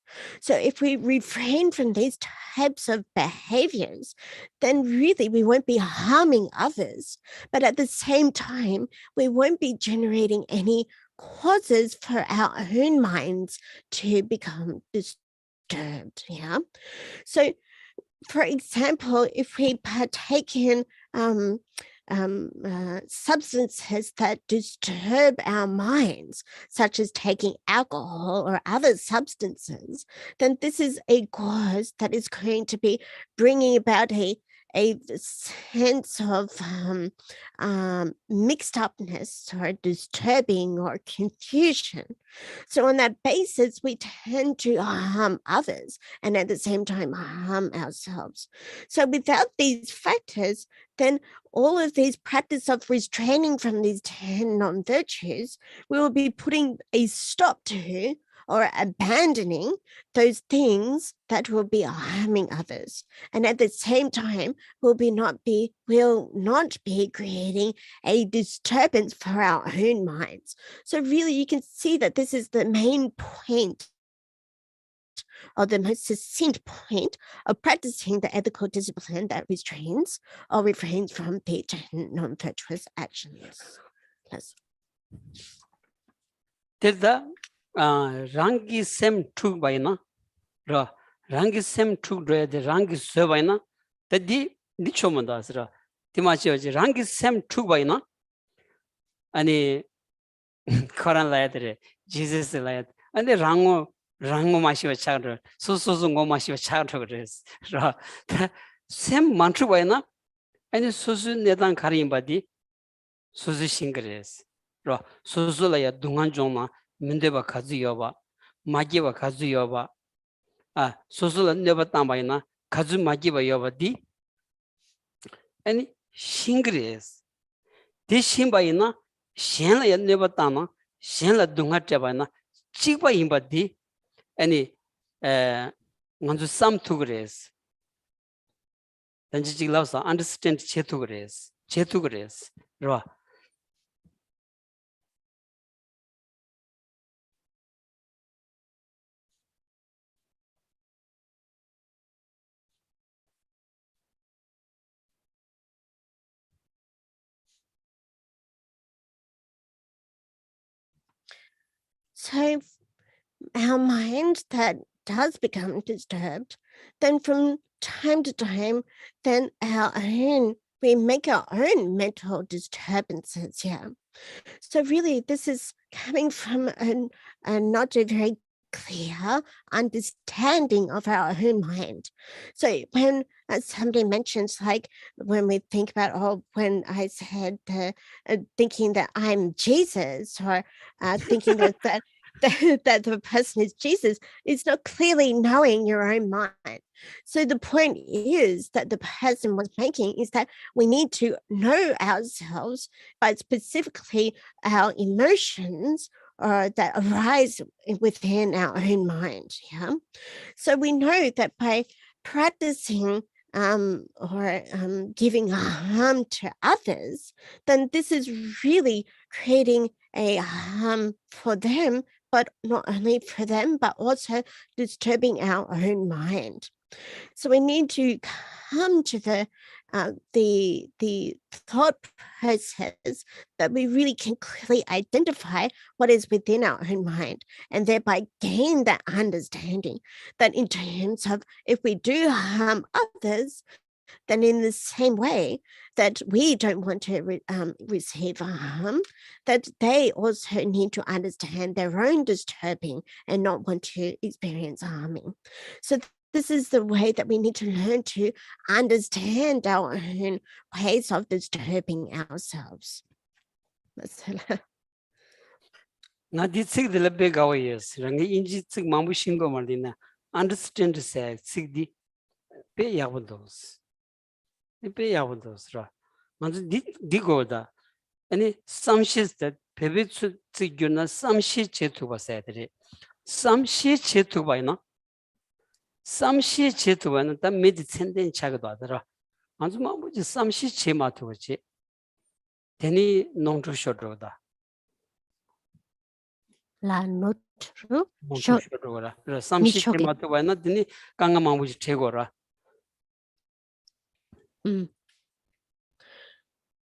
So if we refrain from these types of behaviors, then really we won't be harming others. But at the same time, we won't be generating any causes for our own minds to become disturbed. Yeah. So, for example, if we partake in substances that disturb our minds, such as taking alcohol or other substances, then this is a cause that is going to be bringing about a sense of mixed upness or disturbing or confusion. So on that basis, we tend to harm others and at the same time harm ourselves. So without these factors, then all of these practice of restraining from these 10 non-virtues, we will be putting a stop to or abandoning those things that will be harming others. And at the same time, will not be creating a disturbance for our own minds. So really you can see that this is the main point point, or the most succinct point of practicing the ethical discipline that restrains or refrains from bad and non-virtuous actions. Yes. Tilda rangi sem truk baina ra rangi sem truk dre de rangi so baina tadi di chomanda asra timachi oji rangi sem truk baina ani koran laadre Jesus laad ani rango mashiwa chagro so ngo mashiwa chagro res ra sem mantru baina ani susu nedan karim badi susu singres ra susu la ya dungan joma mindeba kazu yoba magiba kazu yoba susu la neba tambaina kazu magiba yoba di ani singres di shimbaina shen la ya neba tama shen la dunga tebaina chigba imba di ani nganzu sam tugres danji jiglausa understand chetugres ra So our mind that does become disturbed, then from time to time, then we make our own mental disturbances. Yeah. So really, this is coming from a not a very clear understanding of our own mind. So when somebody mentions, like when we think about, when I said thinking that I'm Jesus, or thinking that that the person is Jesus, it's not clearly knowing your own mind. So the point is that the person was making is that we need to know ourselves, but specifically our emotions that arise within our own mind. Yeah. So we know that by practicing or giving harm to others, then this is really creating a harm for them, but not only for them, but also disturbing our own mind. So we need to come to the thought process that we really can clearly identify what is within our own mind, and thereby gain that understanding that in terms of if we do harm others, then in the same way that we don't want to receive harm, that they also need to understand their own disturbing and not want to experience harming. So this is the way that we need to learn to understand our own ways of disturbing ourselves. na di tsig de lebe gawa yes rangi inji tsig mambu shingo mardina understand se tsig di pe yabudos ra manzu di goda ani samshis that pebe tsig gyuna samshi chetu ba sadre samshi chetu ba ina samshi chetu ba na ta medi tsenden chagdo adra manzu mambu ji samshi che ma to che teni nongchu shodroda La notru shodrora samshi che ma to ba na teni kanga mambu ji thegora.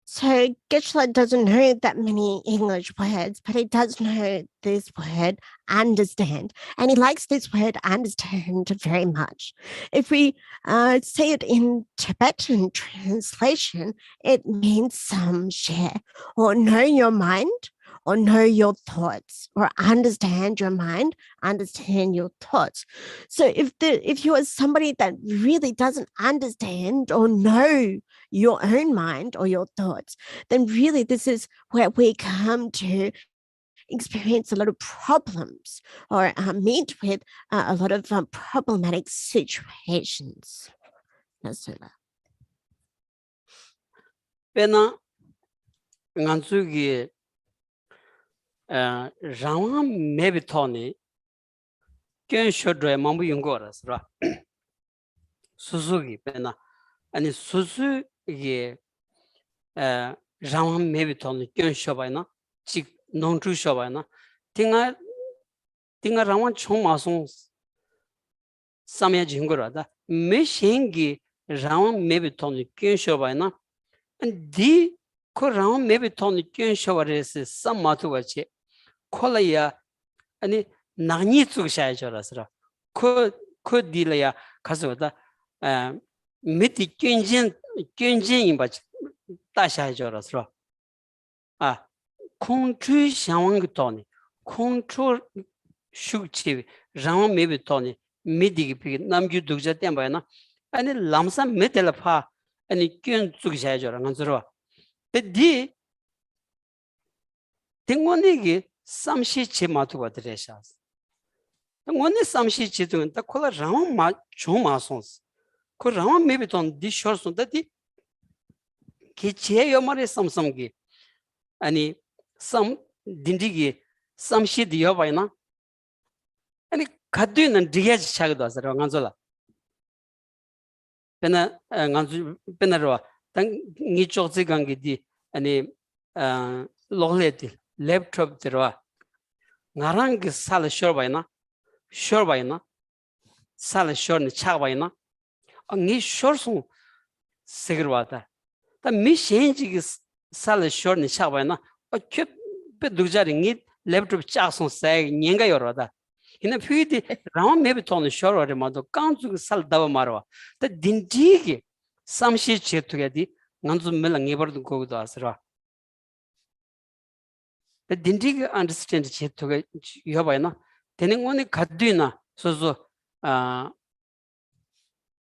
So Geshe doesn't know that many English words, but he does know this word understand, and he likes this word understand very much. If we say it in Tibetan translation, it means share, or know your mind, or know your thoughts, or understand your mind, understand your thoughts. So if you are somebody that really doesn't understand or know your own mind or your thoughts, then really this is where we come to experience a lot of problems, or meet with a lot of problematic situations. Pena ngansugi rawa mebi thoni kyen shodre mambu yungoras ra suzugi pena ani suzu ge rawa mebi thoni kyen shobaina chik nongchu shobaina tinga rawa chong masong samya jingura me shengi raung maybe toni kyun shobayna and di ko raung maybe toni kyun shobares some matuwache kolaya ani nagni tsug shay jorasra ko dilaya kasoda miti kyunjin imba ta shay jorasra 콩추 샤왕 토니 콩추 슈치 라마 메비 토니 미디기 피 남규 독자 땜바나 아니 람사 메텔파 아니 뀨 죽샤죠라 간저로 데디 땡원이기 삼시 치마투가 드레샤스 땡원이 삼시 치도는 딱 콜라 라마 마 조마손스 그 라마 메비 톤 디쇼스 데디 기치에 요마레 삼삼기 아니 some dindigi some shit yobaina ani kadun digaj chagdo asara nganzola pena nganzu penaro tang ngi chokzi gangi di ani logleti laptop terwa ngarang sal shorbaina sal shorni chagbaina ngi shorsu segrwata ta mi shenji sal shorni chagbaina 큐 bedugjaring laptop chason say nyenga yoroda ina phuidi ram maybe ton shorore mado kanzu sal dawa marwa ta dindigi samshi chetugadi nganzu mel ngebar du go do asra ta dindigi understand chetuga yobaina tening oni gadduina soso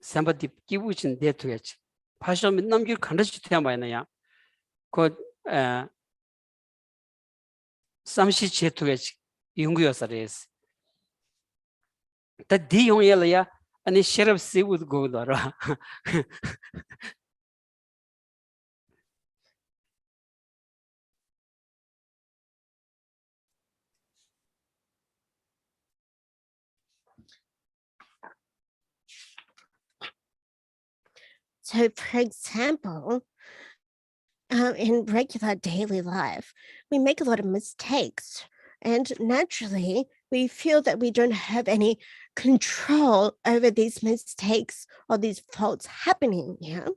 somebody kibuchin detugach pasha min namgir khandachi thyamayna ya ko samshi chetuge yungyosares ta di yongela ani sherab si would go dara So, for example, in regular daily life, we make a lot of mistakes, and naturally, we feel that we don't have any control over these mistakes or these faults happening. Yeah,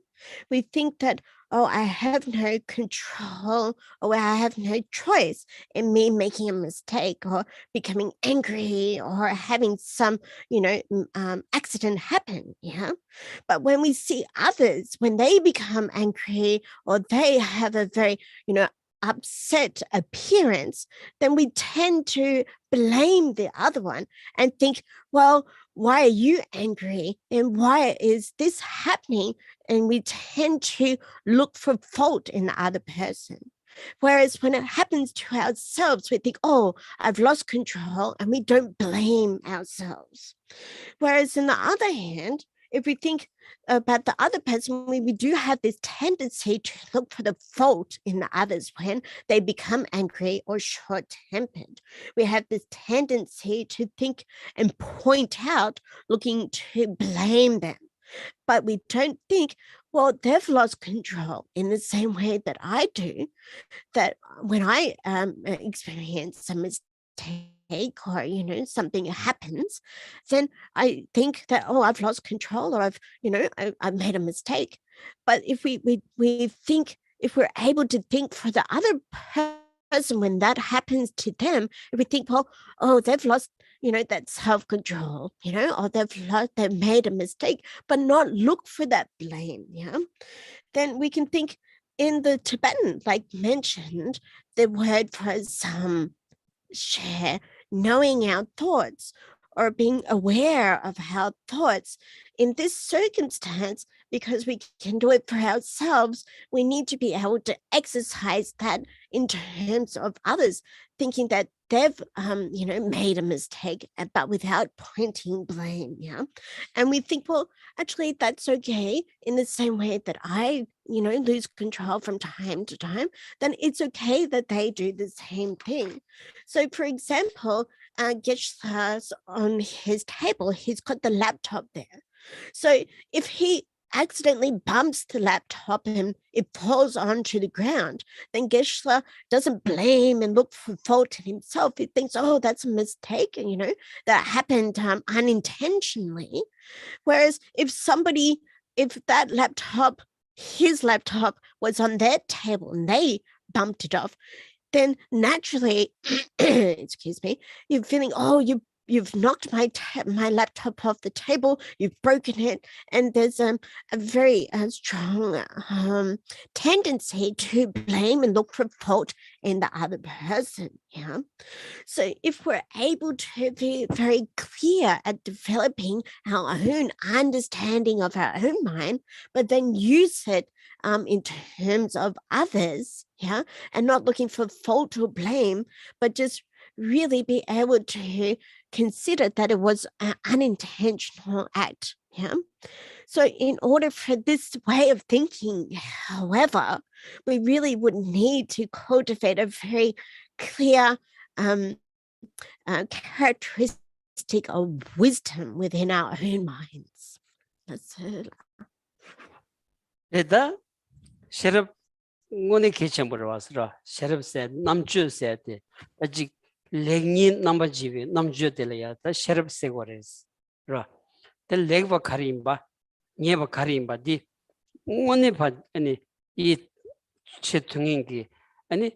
we think that, oh, I have no control, or I have no choice in me making a mistake or becoming angry or having some, accident happen. Yeah, but when we see others, when they become angry or they have a very, upset appearance, then we tend to blame the other one and think, well, why are you angry? And why is this happening? And we tend to look for fault in the other person. Whereas when it happens to ourselves, we think, oh, I've lost control, and we don't blame ourselves. Whereas on the other hand, if we think about the other person, we do have this tendency to look for the fault in the others when they become angry or short-tempered. We have this tendency to think and point out, looking to blame them. But we don't think, well, they've lost control in the same way that I do, that when I experience a mistake or something happens, then I think that, oh, I've lost control, or I've made a mistake. But if we think, if we're able to think for the other person when that happens to them, if we think, well, oh, they've lost that self-control, or they've made a mistake, but not look for that blame, then we can think in the Tibetan, like mentioned, the word for some share, knowing our thoughts or being aware of our thoughts. In this circumstance, because we can do it for ourselves, we need to be able to exercise that in terms of others, thinking that they've, made a mistake, but without pointing blame, And we think, well, actually, that's okay. In the same way that I, lose control from time to time, then it's okay that they do the same thing. So, for example, Geshe on his table, he's got the laptop there. So if he accidentally bumps the laptop and it falls onto the ground, then Geshe doesn't blame and look for fault in himself. He thinks, oh, that's a mistake, and that happened unintentionally. Whereas if that laptop, his laptop was on their table and they bumped it off, then naturally, excuse me, you're feeling, oh, you've knocked my laptop off the table, you've broken it, and there's a very strong tendency to blame and look for fault in the other person. Yeah. So if we're able to be very clear at developing our own understanding of our own mind, but then use it in terms of others, yeah, and not looking for fault or blame, but just really be able to consider that it was an unintentional act. Yeah. So in order for this way of thinking, however, we really would need to cultivate a very clear characteristic of wisdom within our own minds. That's it. Eda sherab ngone kechen borwasra sherab said namchu said ajik legnin number jive namju delaya ta sherab segores ra the legba karimba nyeba karimba di ngone ba ani I chetungin ani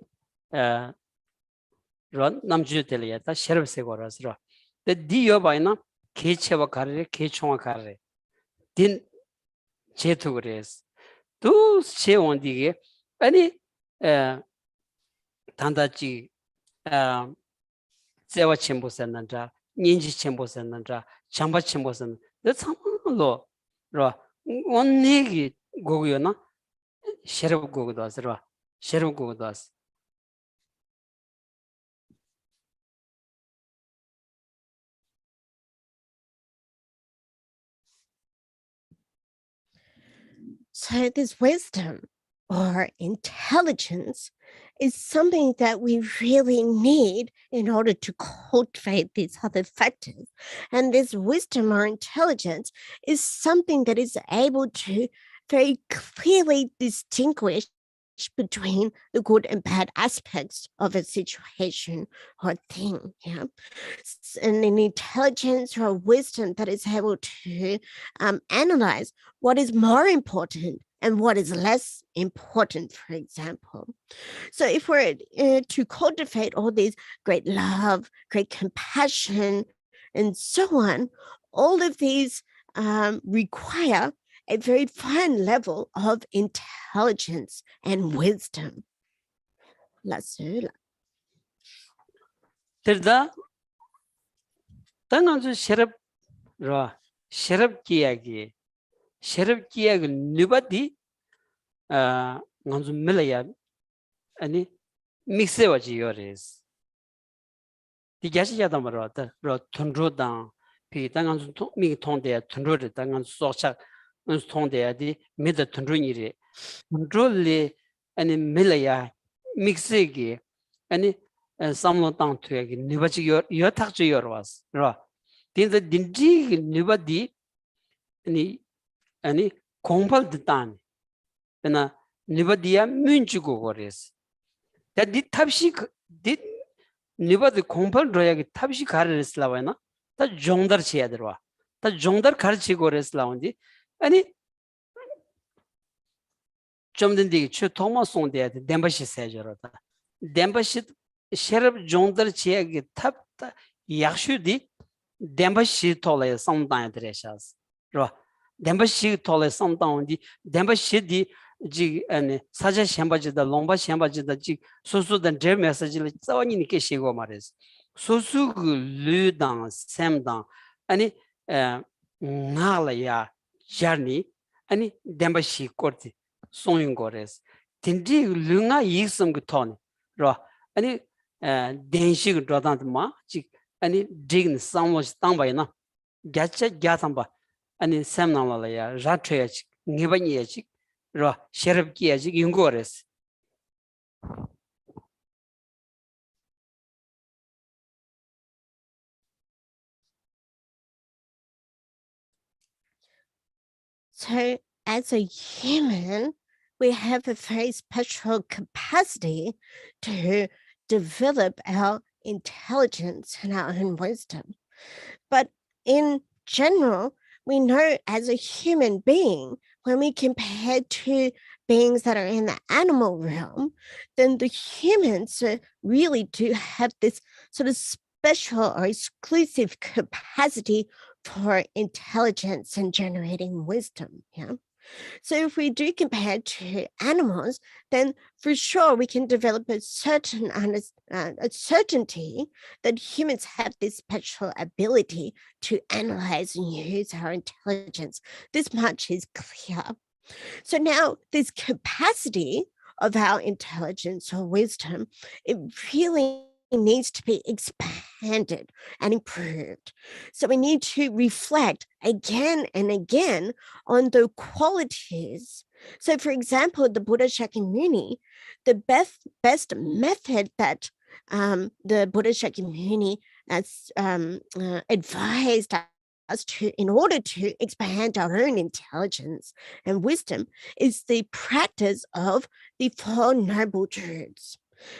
런 남주들이야 다 셔럽세 거라서 근데 디여 바이나 개체와 가르레 개총와 가르레 딘 제투 그래스 두 세원디게 아니 단다지 세와 첨보선난자 년지 첨보선난자 장바 첨보선 너 참로 로 원내기 고고요나 셔럽 고고도 하스라 셔럽 고고도 하스 So this wisdom or intelligence is something that we really need in order to cultivate these other factors. And this wisdom or intelligence is something that is able to very clearly distinguish between the good and bad aspects of a situation or thing. Yeah. And an intelligence or wisdom that is able to analyze what is more important and what is less important, for example. So if we're to cultivate all these great love, great compassion, and so on, all of these require a very fine level of intelligence and wisdom. 들다 당한주 셔럽 라 셔럽 기야기 셔럽 기야기 누바디 간주 밀어야 아니 믹스해지 요레스 디가시야다 말았다 로 톤로당 피 당한주 미 통대 톤로를 당한주 소착 은 통대야디 미드 톤로니리 톤로리 아니 밀어야 믹스기 아니 samlo tang tuyagi nibachi yo takchu yorwas ra tinda dinji nibadi ani kongbal ditan na nibadiya munchu go gores da di tabshi di nibadi kongbal royagi tabshi gares lawana ta jongdar chiyadirwa ta jongdar garchi gores lawandi ani chomdindi chu thoma songde dembashi sejorata dembashi 셔럽 종들 지역이 탑다 약슈디 뎀바시 톨에 상당히 들으셔서 로 뎀바시 톨에 상당히 뎀바시디 지 아니 사자 셴바지다 롱바 셴바지다 지 소소된 제 메시지를 써니니께 시고 말해서 소수 그 르당 샘당 아니 나라야 자니 아니 뎀바시 코르티 송인 거레스 딘디 르가 이익성 그 톤 로 아니 denshig drodant ma chik ani dign samwas tangbayna gacha gatamba ani samnala ya ratya chik ngibani chik ro sherab ki chik yungores So as a human, we have a very special capacity to develop our intelligence and our own wisdom. But in general, we know as a human being, when we compare to beings that are in the animal realm, then the humans really do have this sort of special or exclusive capacity for intelligence and generating wisdom. Yeah. So if we do compare to animals, then for sure we can develop a certain a certainty that humans have this special ability to analyze and use our intelligence. This much is clear. So now this capacity of our intelligence or wisdom, it really needs to be expanded and improved. So we need to reflect again and again on the qualities. So for example, the Buddha Shakyamuni, the best method that the Buddha Shakyamuni has advised us to, in order to expand our own intelligence and wisdom, is the practice of the Four Noble Truths.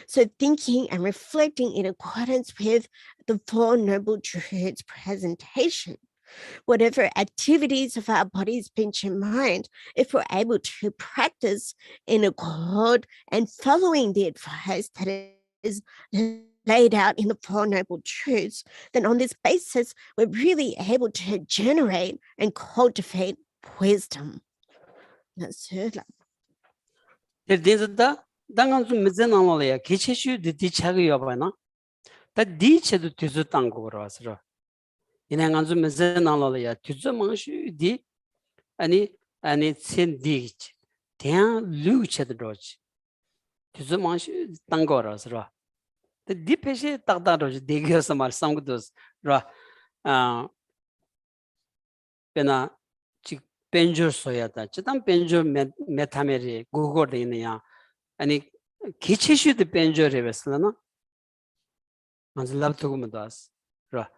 So thinking and reflecting in accordance with the Four Noble Truths presentation. Whatever activities of our bodies, speech, and mind, if we're able to practice in accord and following the advice that is laid out in the Four Noble Truths, then on this basis, we're really able to generate and cultivate wisdom. That's it. There's 당한 좀 미전 나올이야. 개체슈 디차기 여봐나. 다 디체도 뒤즈 땅고 그러서라. 이내간 좀 미전 나올이야. 뒤즈 망슈 디 아니 신 디치. 대한 루체도지. 뒤즈 망슈 땅고라서라. 디 페시 딱다로지 대기어서 말 상고도라. 베나 지 벤저 소야다. 지단 벤저 메타메리 구고데 있느냐. 아니 기체슈드 벤저를 했으나 먼저 랍토고면 다스 라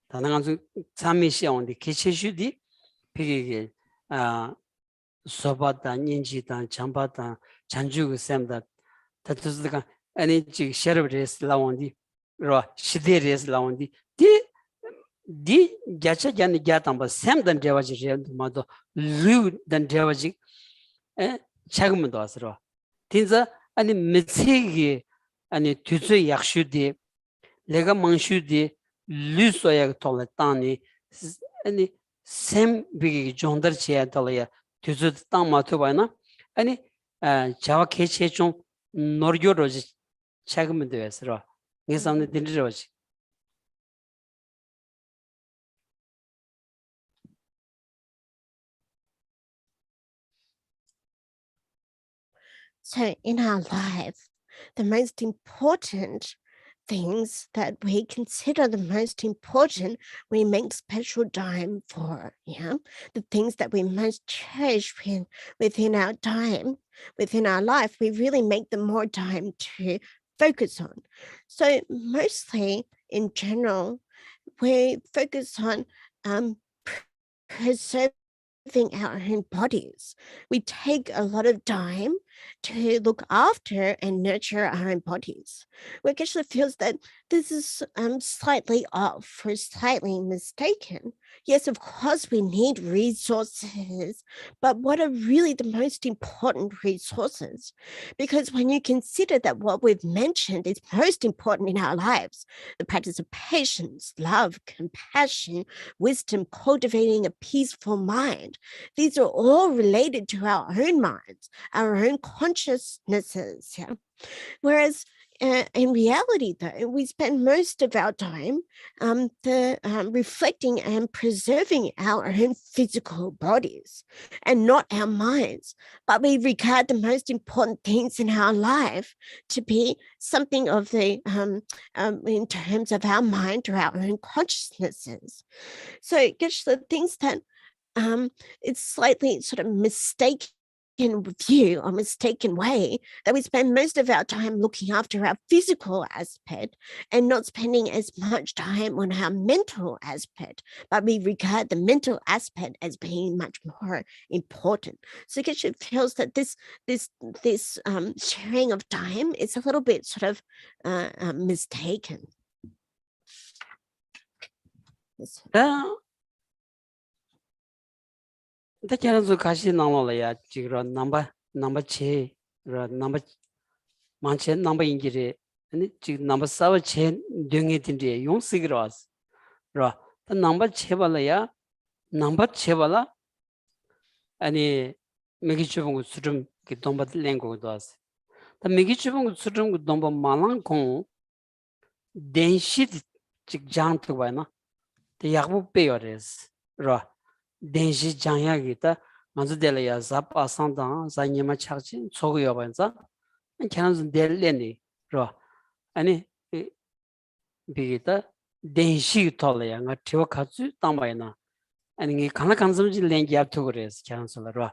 다나간 참미시온디 기체슈디 비게 소바다 닌지다 잠바다 잔주고 샘다 다트스가 아니 지 셔르브레스 라온디 라 시데레스 라온디 디 갸차 갸니 갸탐바 샘단 데와지 마도 루단 데와지 차금도 왔어 진짜 아니 미치기 아니 뒤즈 약슈디 내가 망슈디 루소야 돌았다니 아니 샘 비기 존더치야 돌이야 뒤즈 땅 마토바나 아니 자와 개체 좀 노르교로지 차금도 됐어 이 사람들 들으러지 So in our life, the most important things that we consider the most important, we make special time for, yeah? The things that we most cherish within our time, within our life, we really make them more time to focus on. So mostly in general, we focus on preserving our own bodies. We take a lot of time to look after and nurture our own bodies. Where Geshe feels that this is slightly off or slightly mistaken. Yes, of course, we need resources, but what are really the most important resources? Because when you consider that what we've mentioned is most important in our lives, the practice of patience, love, compassion, wisdom, cultivating a peaceful mind, these are all related to our own minds, our own consciousnesses. Yeah? Whereas in reality, though, we spend most of our time reflecting and preserving our own physical bodies and not our minds. But we regard the most important things in our life to be something of the, in terms of our mind or our own consciousnesses. So, Geshe, the things that it's slightly sort of mistaken view or mistaken way that we spend most of our time looking after our physical aspect and not spending as much time on our mental aspect, but we regard the mental aspect as being much more important. So Geshe feels that this sharing of time is a little bit sort of mistaken. 다 결혼서 가시 나올래야 지금 넘버 체 넘버 만체 넘버 인기리 아니 지금 넘버 4 체 등에 딘데 용식으로 왔어. 라 넘버 체발래야 넘버 체발라 아니 메기 주봉 거 수좀 그 동바 랭고도 왔어. 다 메기 주봉 거 수좀 그 동바 말랑콩 덴시 직 장트 바나 대 약부 빼요레스. 라 덴시 장야기다 먼저 될래야 잡아상당 자니마 착진 초고요 반자 캐나는 될래니 로 아니 비기다 덴시 톨래야 nga tiwa khatsu tambayna 아니 이 가나 간섬지 랭기 앞토 그래서 캐나슬로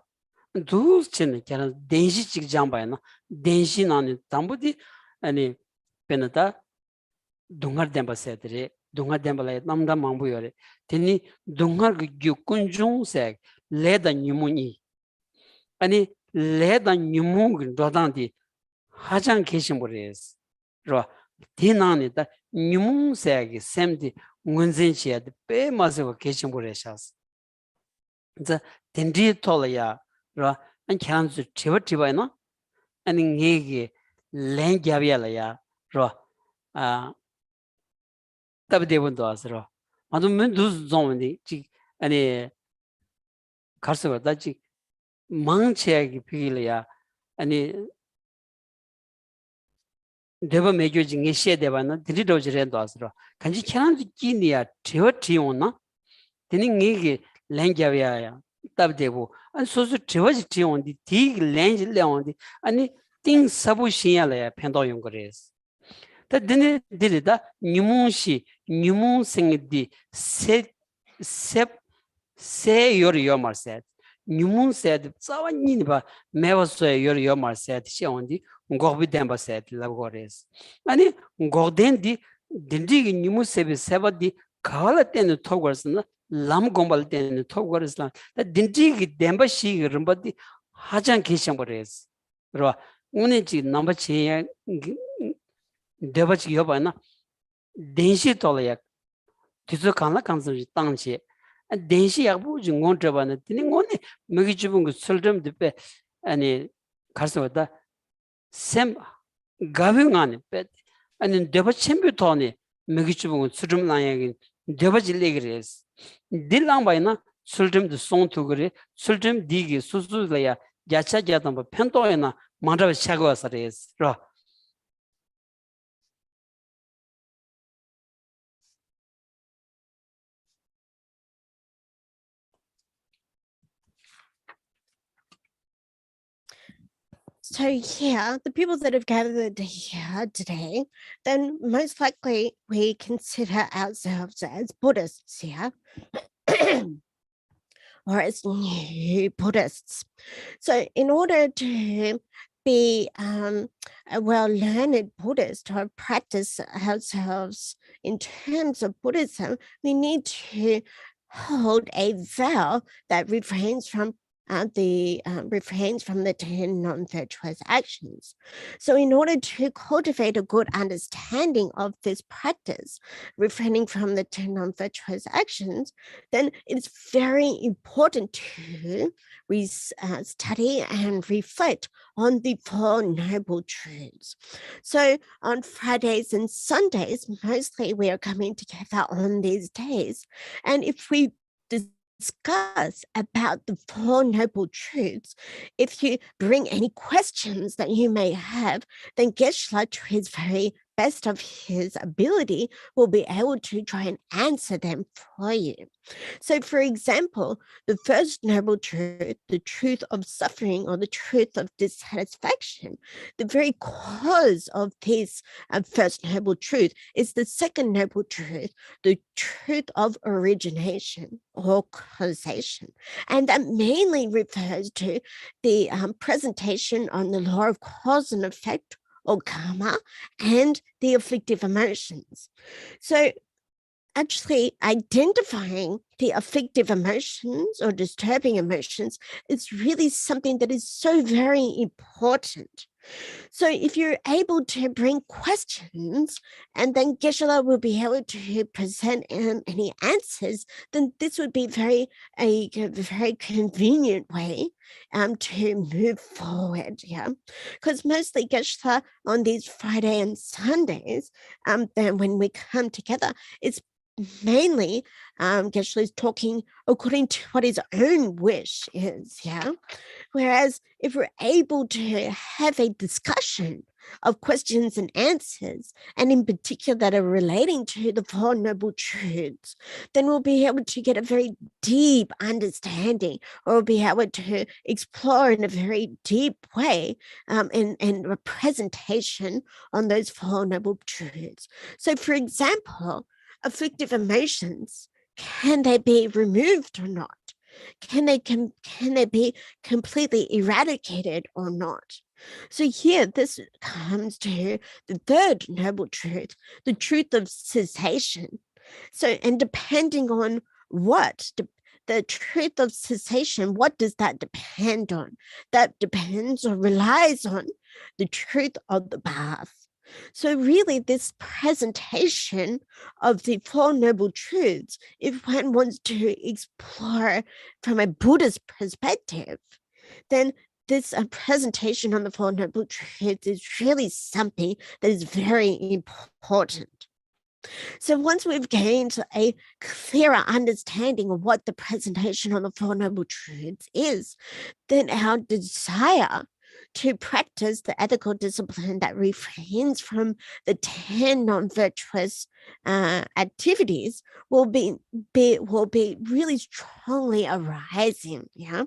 두 chen 캐나 덴시 직 장바이나 덴시 나니 담부디 아니 페나다 동ар 덴바세들이 동ar 덴발에 남다 망부요래 되니 동ar 그 육군중색 레다 뉴문이 아니 레다 뉴문 도단디 하장 계신 거래스 로 디나니다 뉴문색이 샘디 원진시에 빼마서 계신 거래샤스 이제 덴디 톨이야 로 안찬스 티버티바이나 아니 이게 랭갸비야야 로아 답대본도 왔어. 아주 맨두 좀인데 지 아니 가서 다지 망치하기 필이야. 아니 대바 매교진 게 시에 대바는 드리도지랜도 왔어. 간지 캐난지 끼니야 티오나 되는 이게 랭갸비야야. 답대고 안 소소 티워지 티온디 디 랭지 레온디 아니 띵 사부시야래 펜도 용거레스. 다 드네 드리다 뉴문시 뉴문생디 세 요리요 말세 뉴문세드 자완니바 메워서 요리요 말세 시온디 고비 덴바세 라고레스 아니 고덴디 딘디 뉴문세비 세바디 칼라테는 토거스나 람곰발테는 토거스나 다 딘디 덴바시 름바디 하장 계셔버레스 로 오늘지 넘버 7 대바지 여봐나 덴시 돌아야 뒤서 간라 간서지 땅시 덴시 약부 중원 잡아나 드는 거네 먹이 주분 그 설점 듣배 아니 가서 왔다 샘 가병안에 빼 아니 대바 챔피언이 먹이 주분 수름 나야긴 대바지 레그레스 딜랑 바이나 설점도 송투 그래 설점 디기 수수라야 야차자다 뭐 편도에나 만잡아 차고 와서레스 로 So yeah, the people that have gathered here today, then most likely we consider ourselves as Buddhists here, or as new Buddhists. So in order to be a well-learned Buddhist or practice ourselves in terms of Buddhism, we need to hold a vow that refrains from the 10 non-virtuous actions. So in order to cultivate a good understanding of this practice, refraining from the 10 non-virtuous actions, then it's very important to study and reflect on the 4 noble truths. So on Fridays and Sundays, mostly we are coming together on these days. And if we discuss about the 4 noble truths, if you bring any questions that you may have, then Geshe is very best of his ability, will be able to try and answer them for you. So, for example, the first noble truth, the truth of suffering or the truth of dissatisfaction, the very cause of this first noble truth is the second noble truth, the truth of origination or causation. And that mainly refers to the presentation on the law of cause and effect or karma and the afflictive emotions. So actually identifying the afflictive emotions or disturbing emotions is really something that is so very important. So if you're able to bring questions and then Geshe will be able to present any answers, then this would be a very convenient way to move forward. Yeah, because mostly Geshe on these Friday and Sundays, then when we come together, it's mainly Geshe is talking according to what his own wish is. Yeah. Whereas if we're able to have a discussion of questions and answers, and in particular that are relating to the Four Noble Truths, then we'll be able to get a very deep understanding, or we'll be able to explore in a very deep way in a presentation on those Four Noble Truths. So, for example, afflictive emotions, can they be removed or not? Can they be completely eradicated or not? So here, this comes to the third noble truth, the truth of cessation. So, and depending on what, the truth of cessation, what does that depend on? That depends or relies on the truth of the path. So really this presentation of the Four Noble Truths, if one wants to explore from a Buddhist perspective, then this presentation on the Four Noble Truths is really something that is very important. So once we've gained a clearer understanding of what the presentation on the Four Noble Truths is, then our desire to practice the ethical discipline that refrains from the 10 non-virtuous activities will be really strongly arising. Yeah,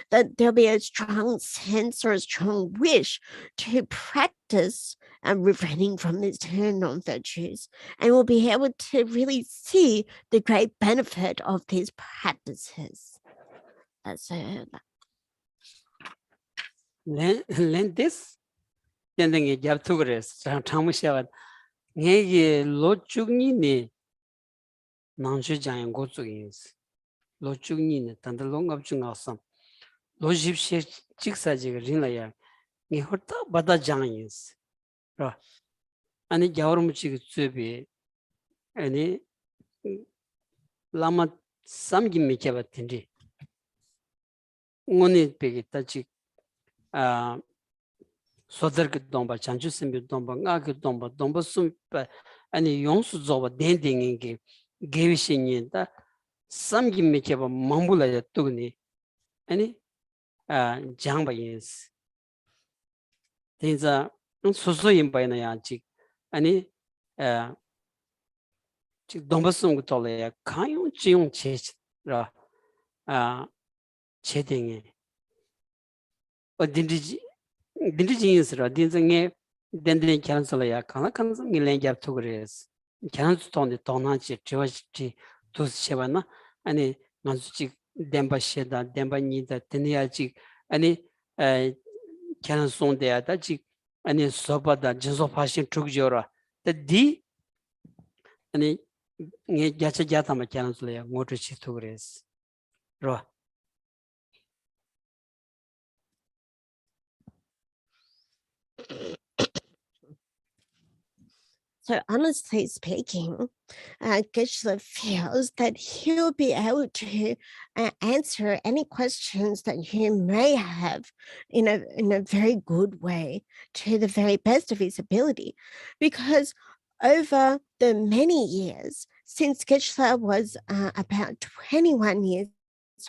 that there'll be a strong sense or a strong wish to practice refraining from these 10 non-virtues, and we'll be able to really see the great benefit of these practices. That's it. Len this then you have to rest. Tamusha Negi Lo Chugni ni Nanshu Jang go to is Lo Chugni and the long of Chungasam. Lo Jip Chiksaji Rinlaya Nihota Bada Jang is. Any Jaurumuchik Tsubi any Lama Samgi Mikaba Tindi. Only Peggy Tachi Sodar Domba, Chanju Simbi Domba, Naki Domba, Domba Sumpa, and Yonsu Zoba Dending Gavishin, Samgi Mikaba Mambula Tugni, any Jamba is. Things are so in Bainayachi, any Dombasung Tolea, Kayon Chion Chich, Cheting. Or did you didn't then they cancel ya Kanakan Milan to grace. Cancel the Tonachi, Chivachi to Shevana, and Mansuchi Demba Sheda, Demba Nida, Teniachi, any cancel the Adachi, any soba that Jesu Passion took Jora. The D and Yacha Yatama cancel ya, Motochi to grace. So honestly speaking, Geshe feels that he'll be able to answer any questions that you may have in a very good way, to the very best of his ability, because over the many years since Geshe was about 21 years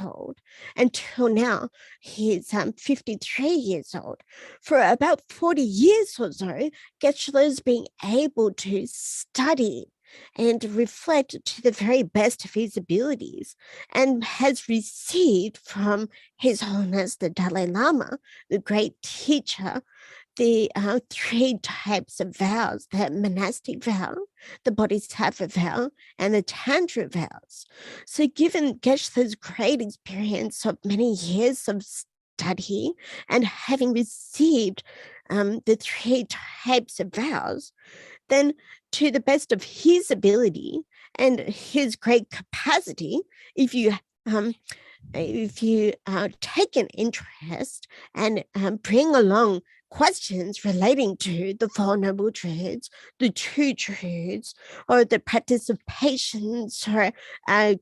years old. Until now, he's 53 years old. For about 40 years or so, Geshe has been able to study and reflect to the very best of his abilities, and has received from His Holiness the Dalai Lama, the great teacher, the 3 types of vows: the monastic vow, the bodhisattva vow, and the tantra vows. So given Geshe's great experience of many years of study and having received the 3 types of vows, then to the best of his ability and his great capacity, if you take an interest and bring along questions relating to the Four Noble Truths, the Two Truths, or the practice of patience, or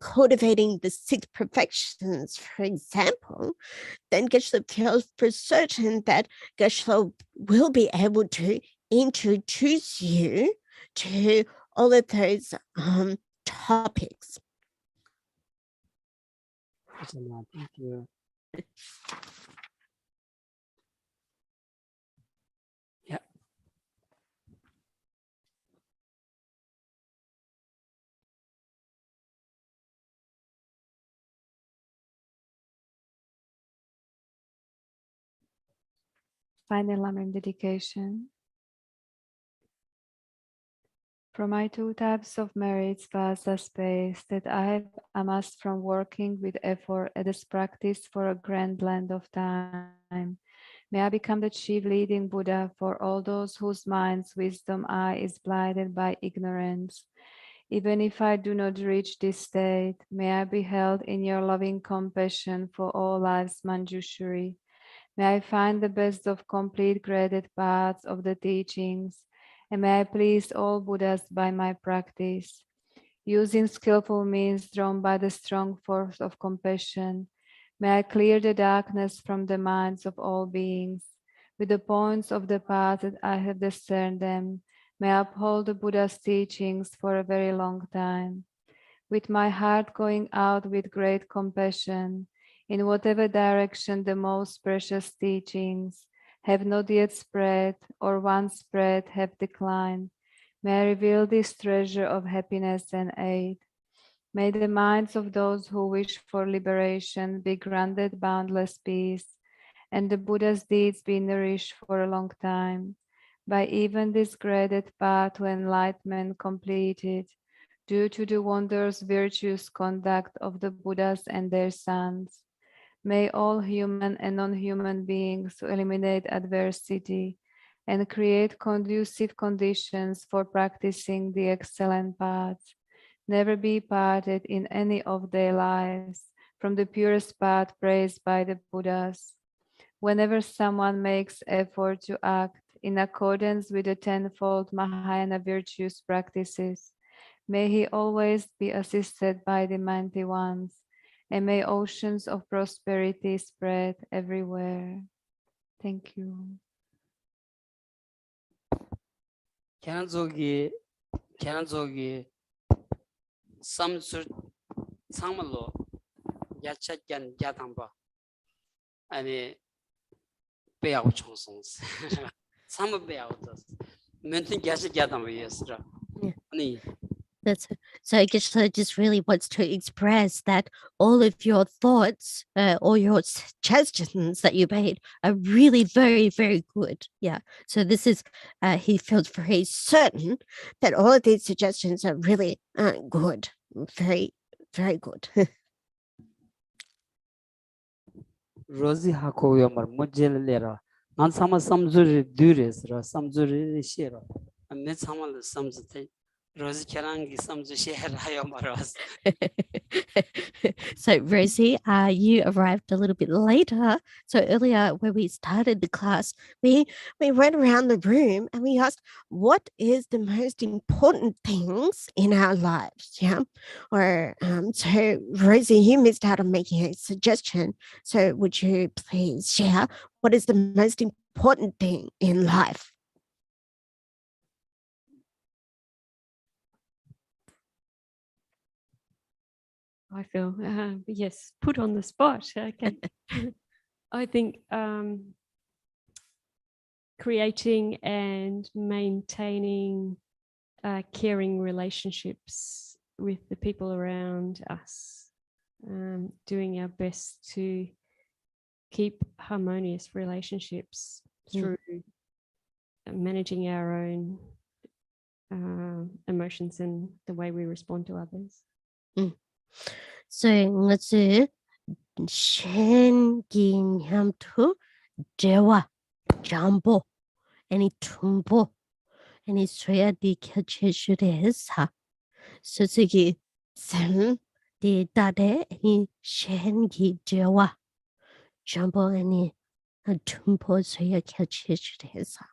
cultivating the 6 perfections, for example, then Geshe feels for certain that Geshe will be able to introduce you to all of those topics. Thank you. Yeah. Final Lamrim dedication. For my 2 types of merits vast the space that I have amassed from working with effort at this practice for a grand land of time. May I become the chief leading Buddha for all those whose minds' wisdom eye is blinded by ignorance. Even if I do not reach this state, may I be held in your loving compassion for all life's Manjushri. May I find the best of complete graded paths of the teachings, and may I please all Buddhas by my practice. Using skillful means drawn by the strong force of compassion, may I clear the darkness from the minds of all beings. With the points of the path that I have discerned them, may I uphold the Buddha's teachings for a very long time. With my heart going out with great compassion, in whatever direction the most precious teachings have not yet spread, or once spread have declined, may I reveal this treasure of happiness and aid. May the minds of those who wish for liberation be granted boundless peace, and the Buddha's deeds be nourished for a long time. By even this graded path to enlightenment completed, due to the wondrous virtuous conduct of the Buddhas and their sons. May all human and non-human beings to eliminate adversity and create conducive conditions for practicing the excellent paths, never be parted in any of their lives from the purest path praised by the Buddhas. Whenever someone makes effort to act in accordance with the tenfold Mahayana virtuous practices, may he always be assisted by the mighty ones, and may oceans of prosperity spread everywhere. Thank you. 개난족이 삼수 상물로 야채견 야당바 아니 배하고 총송스 삼을 배하고 멘트 야채 야당바 예스라 아니. That's so Geshe just really wants to express that all of your thoughts, all your suggestions that you made are really very, very good. Yeah. So this is, he feels very certain that all of these suggestions are really good. Very, very good. Rosie Hakoya mar Mujelera, and some Samzuri Dures, Samzuri Shira, and met some of the Samzate. Rosie Karangi Samzu share Hayamaras. So Rosie, you arrived a little bit later. So earlier when we started the class, we went around the room and we asked, what is the most important things in our lives? Yeah. Or so Rosie, you missed out on making a suggestion. So would you please share what is the most important thing in life? I feel, yes, put on the spot. Okay. I think creating and maintaining caring relationships with the people around us, doing our best to keep harmonious relationships through managing our own emotions and the way we respond to others. So nga tsu shen gi nyam tu dewa jambo any tumbo any soya di kya che shu de sa so gi sem di da de any shen gi dewa jambo any tumbo soya kya che shu de sa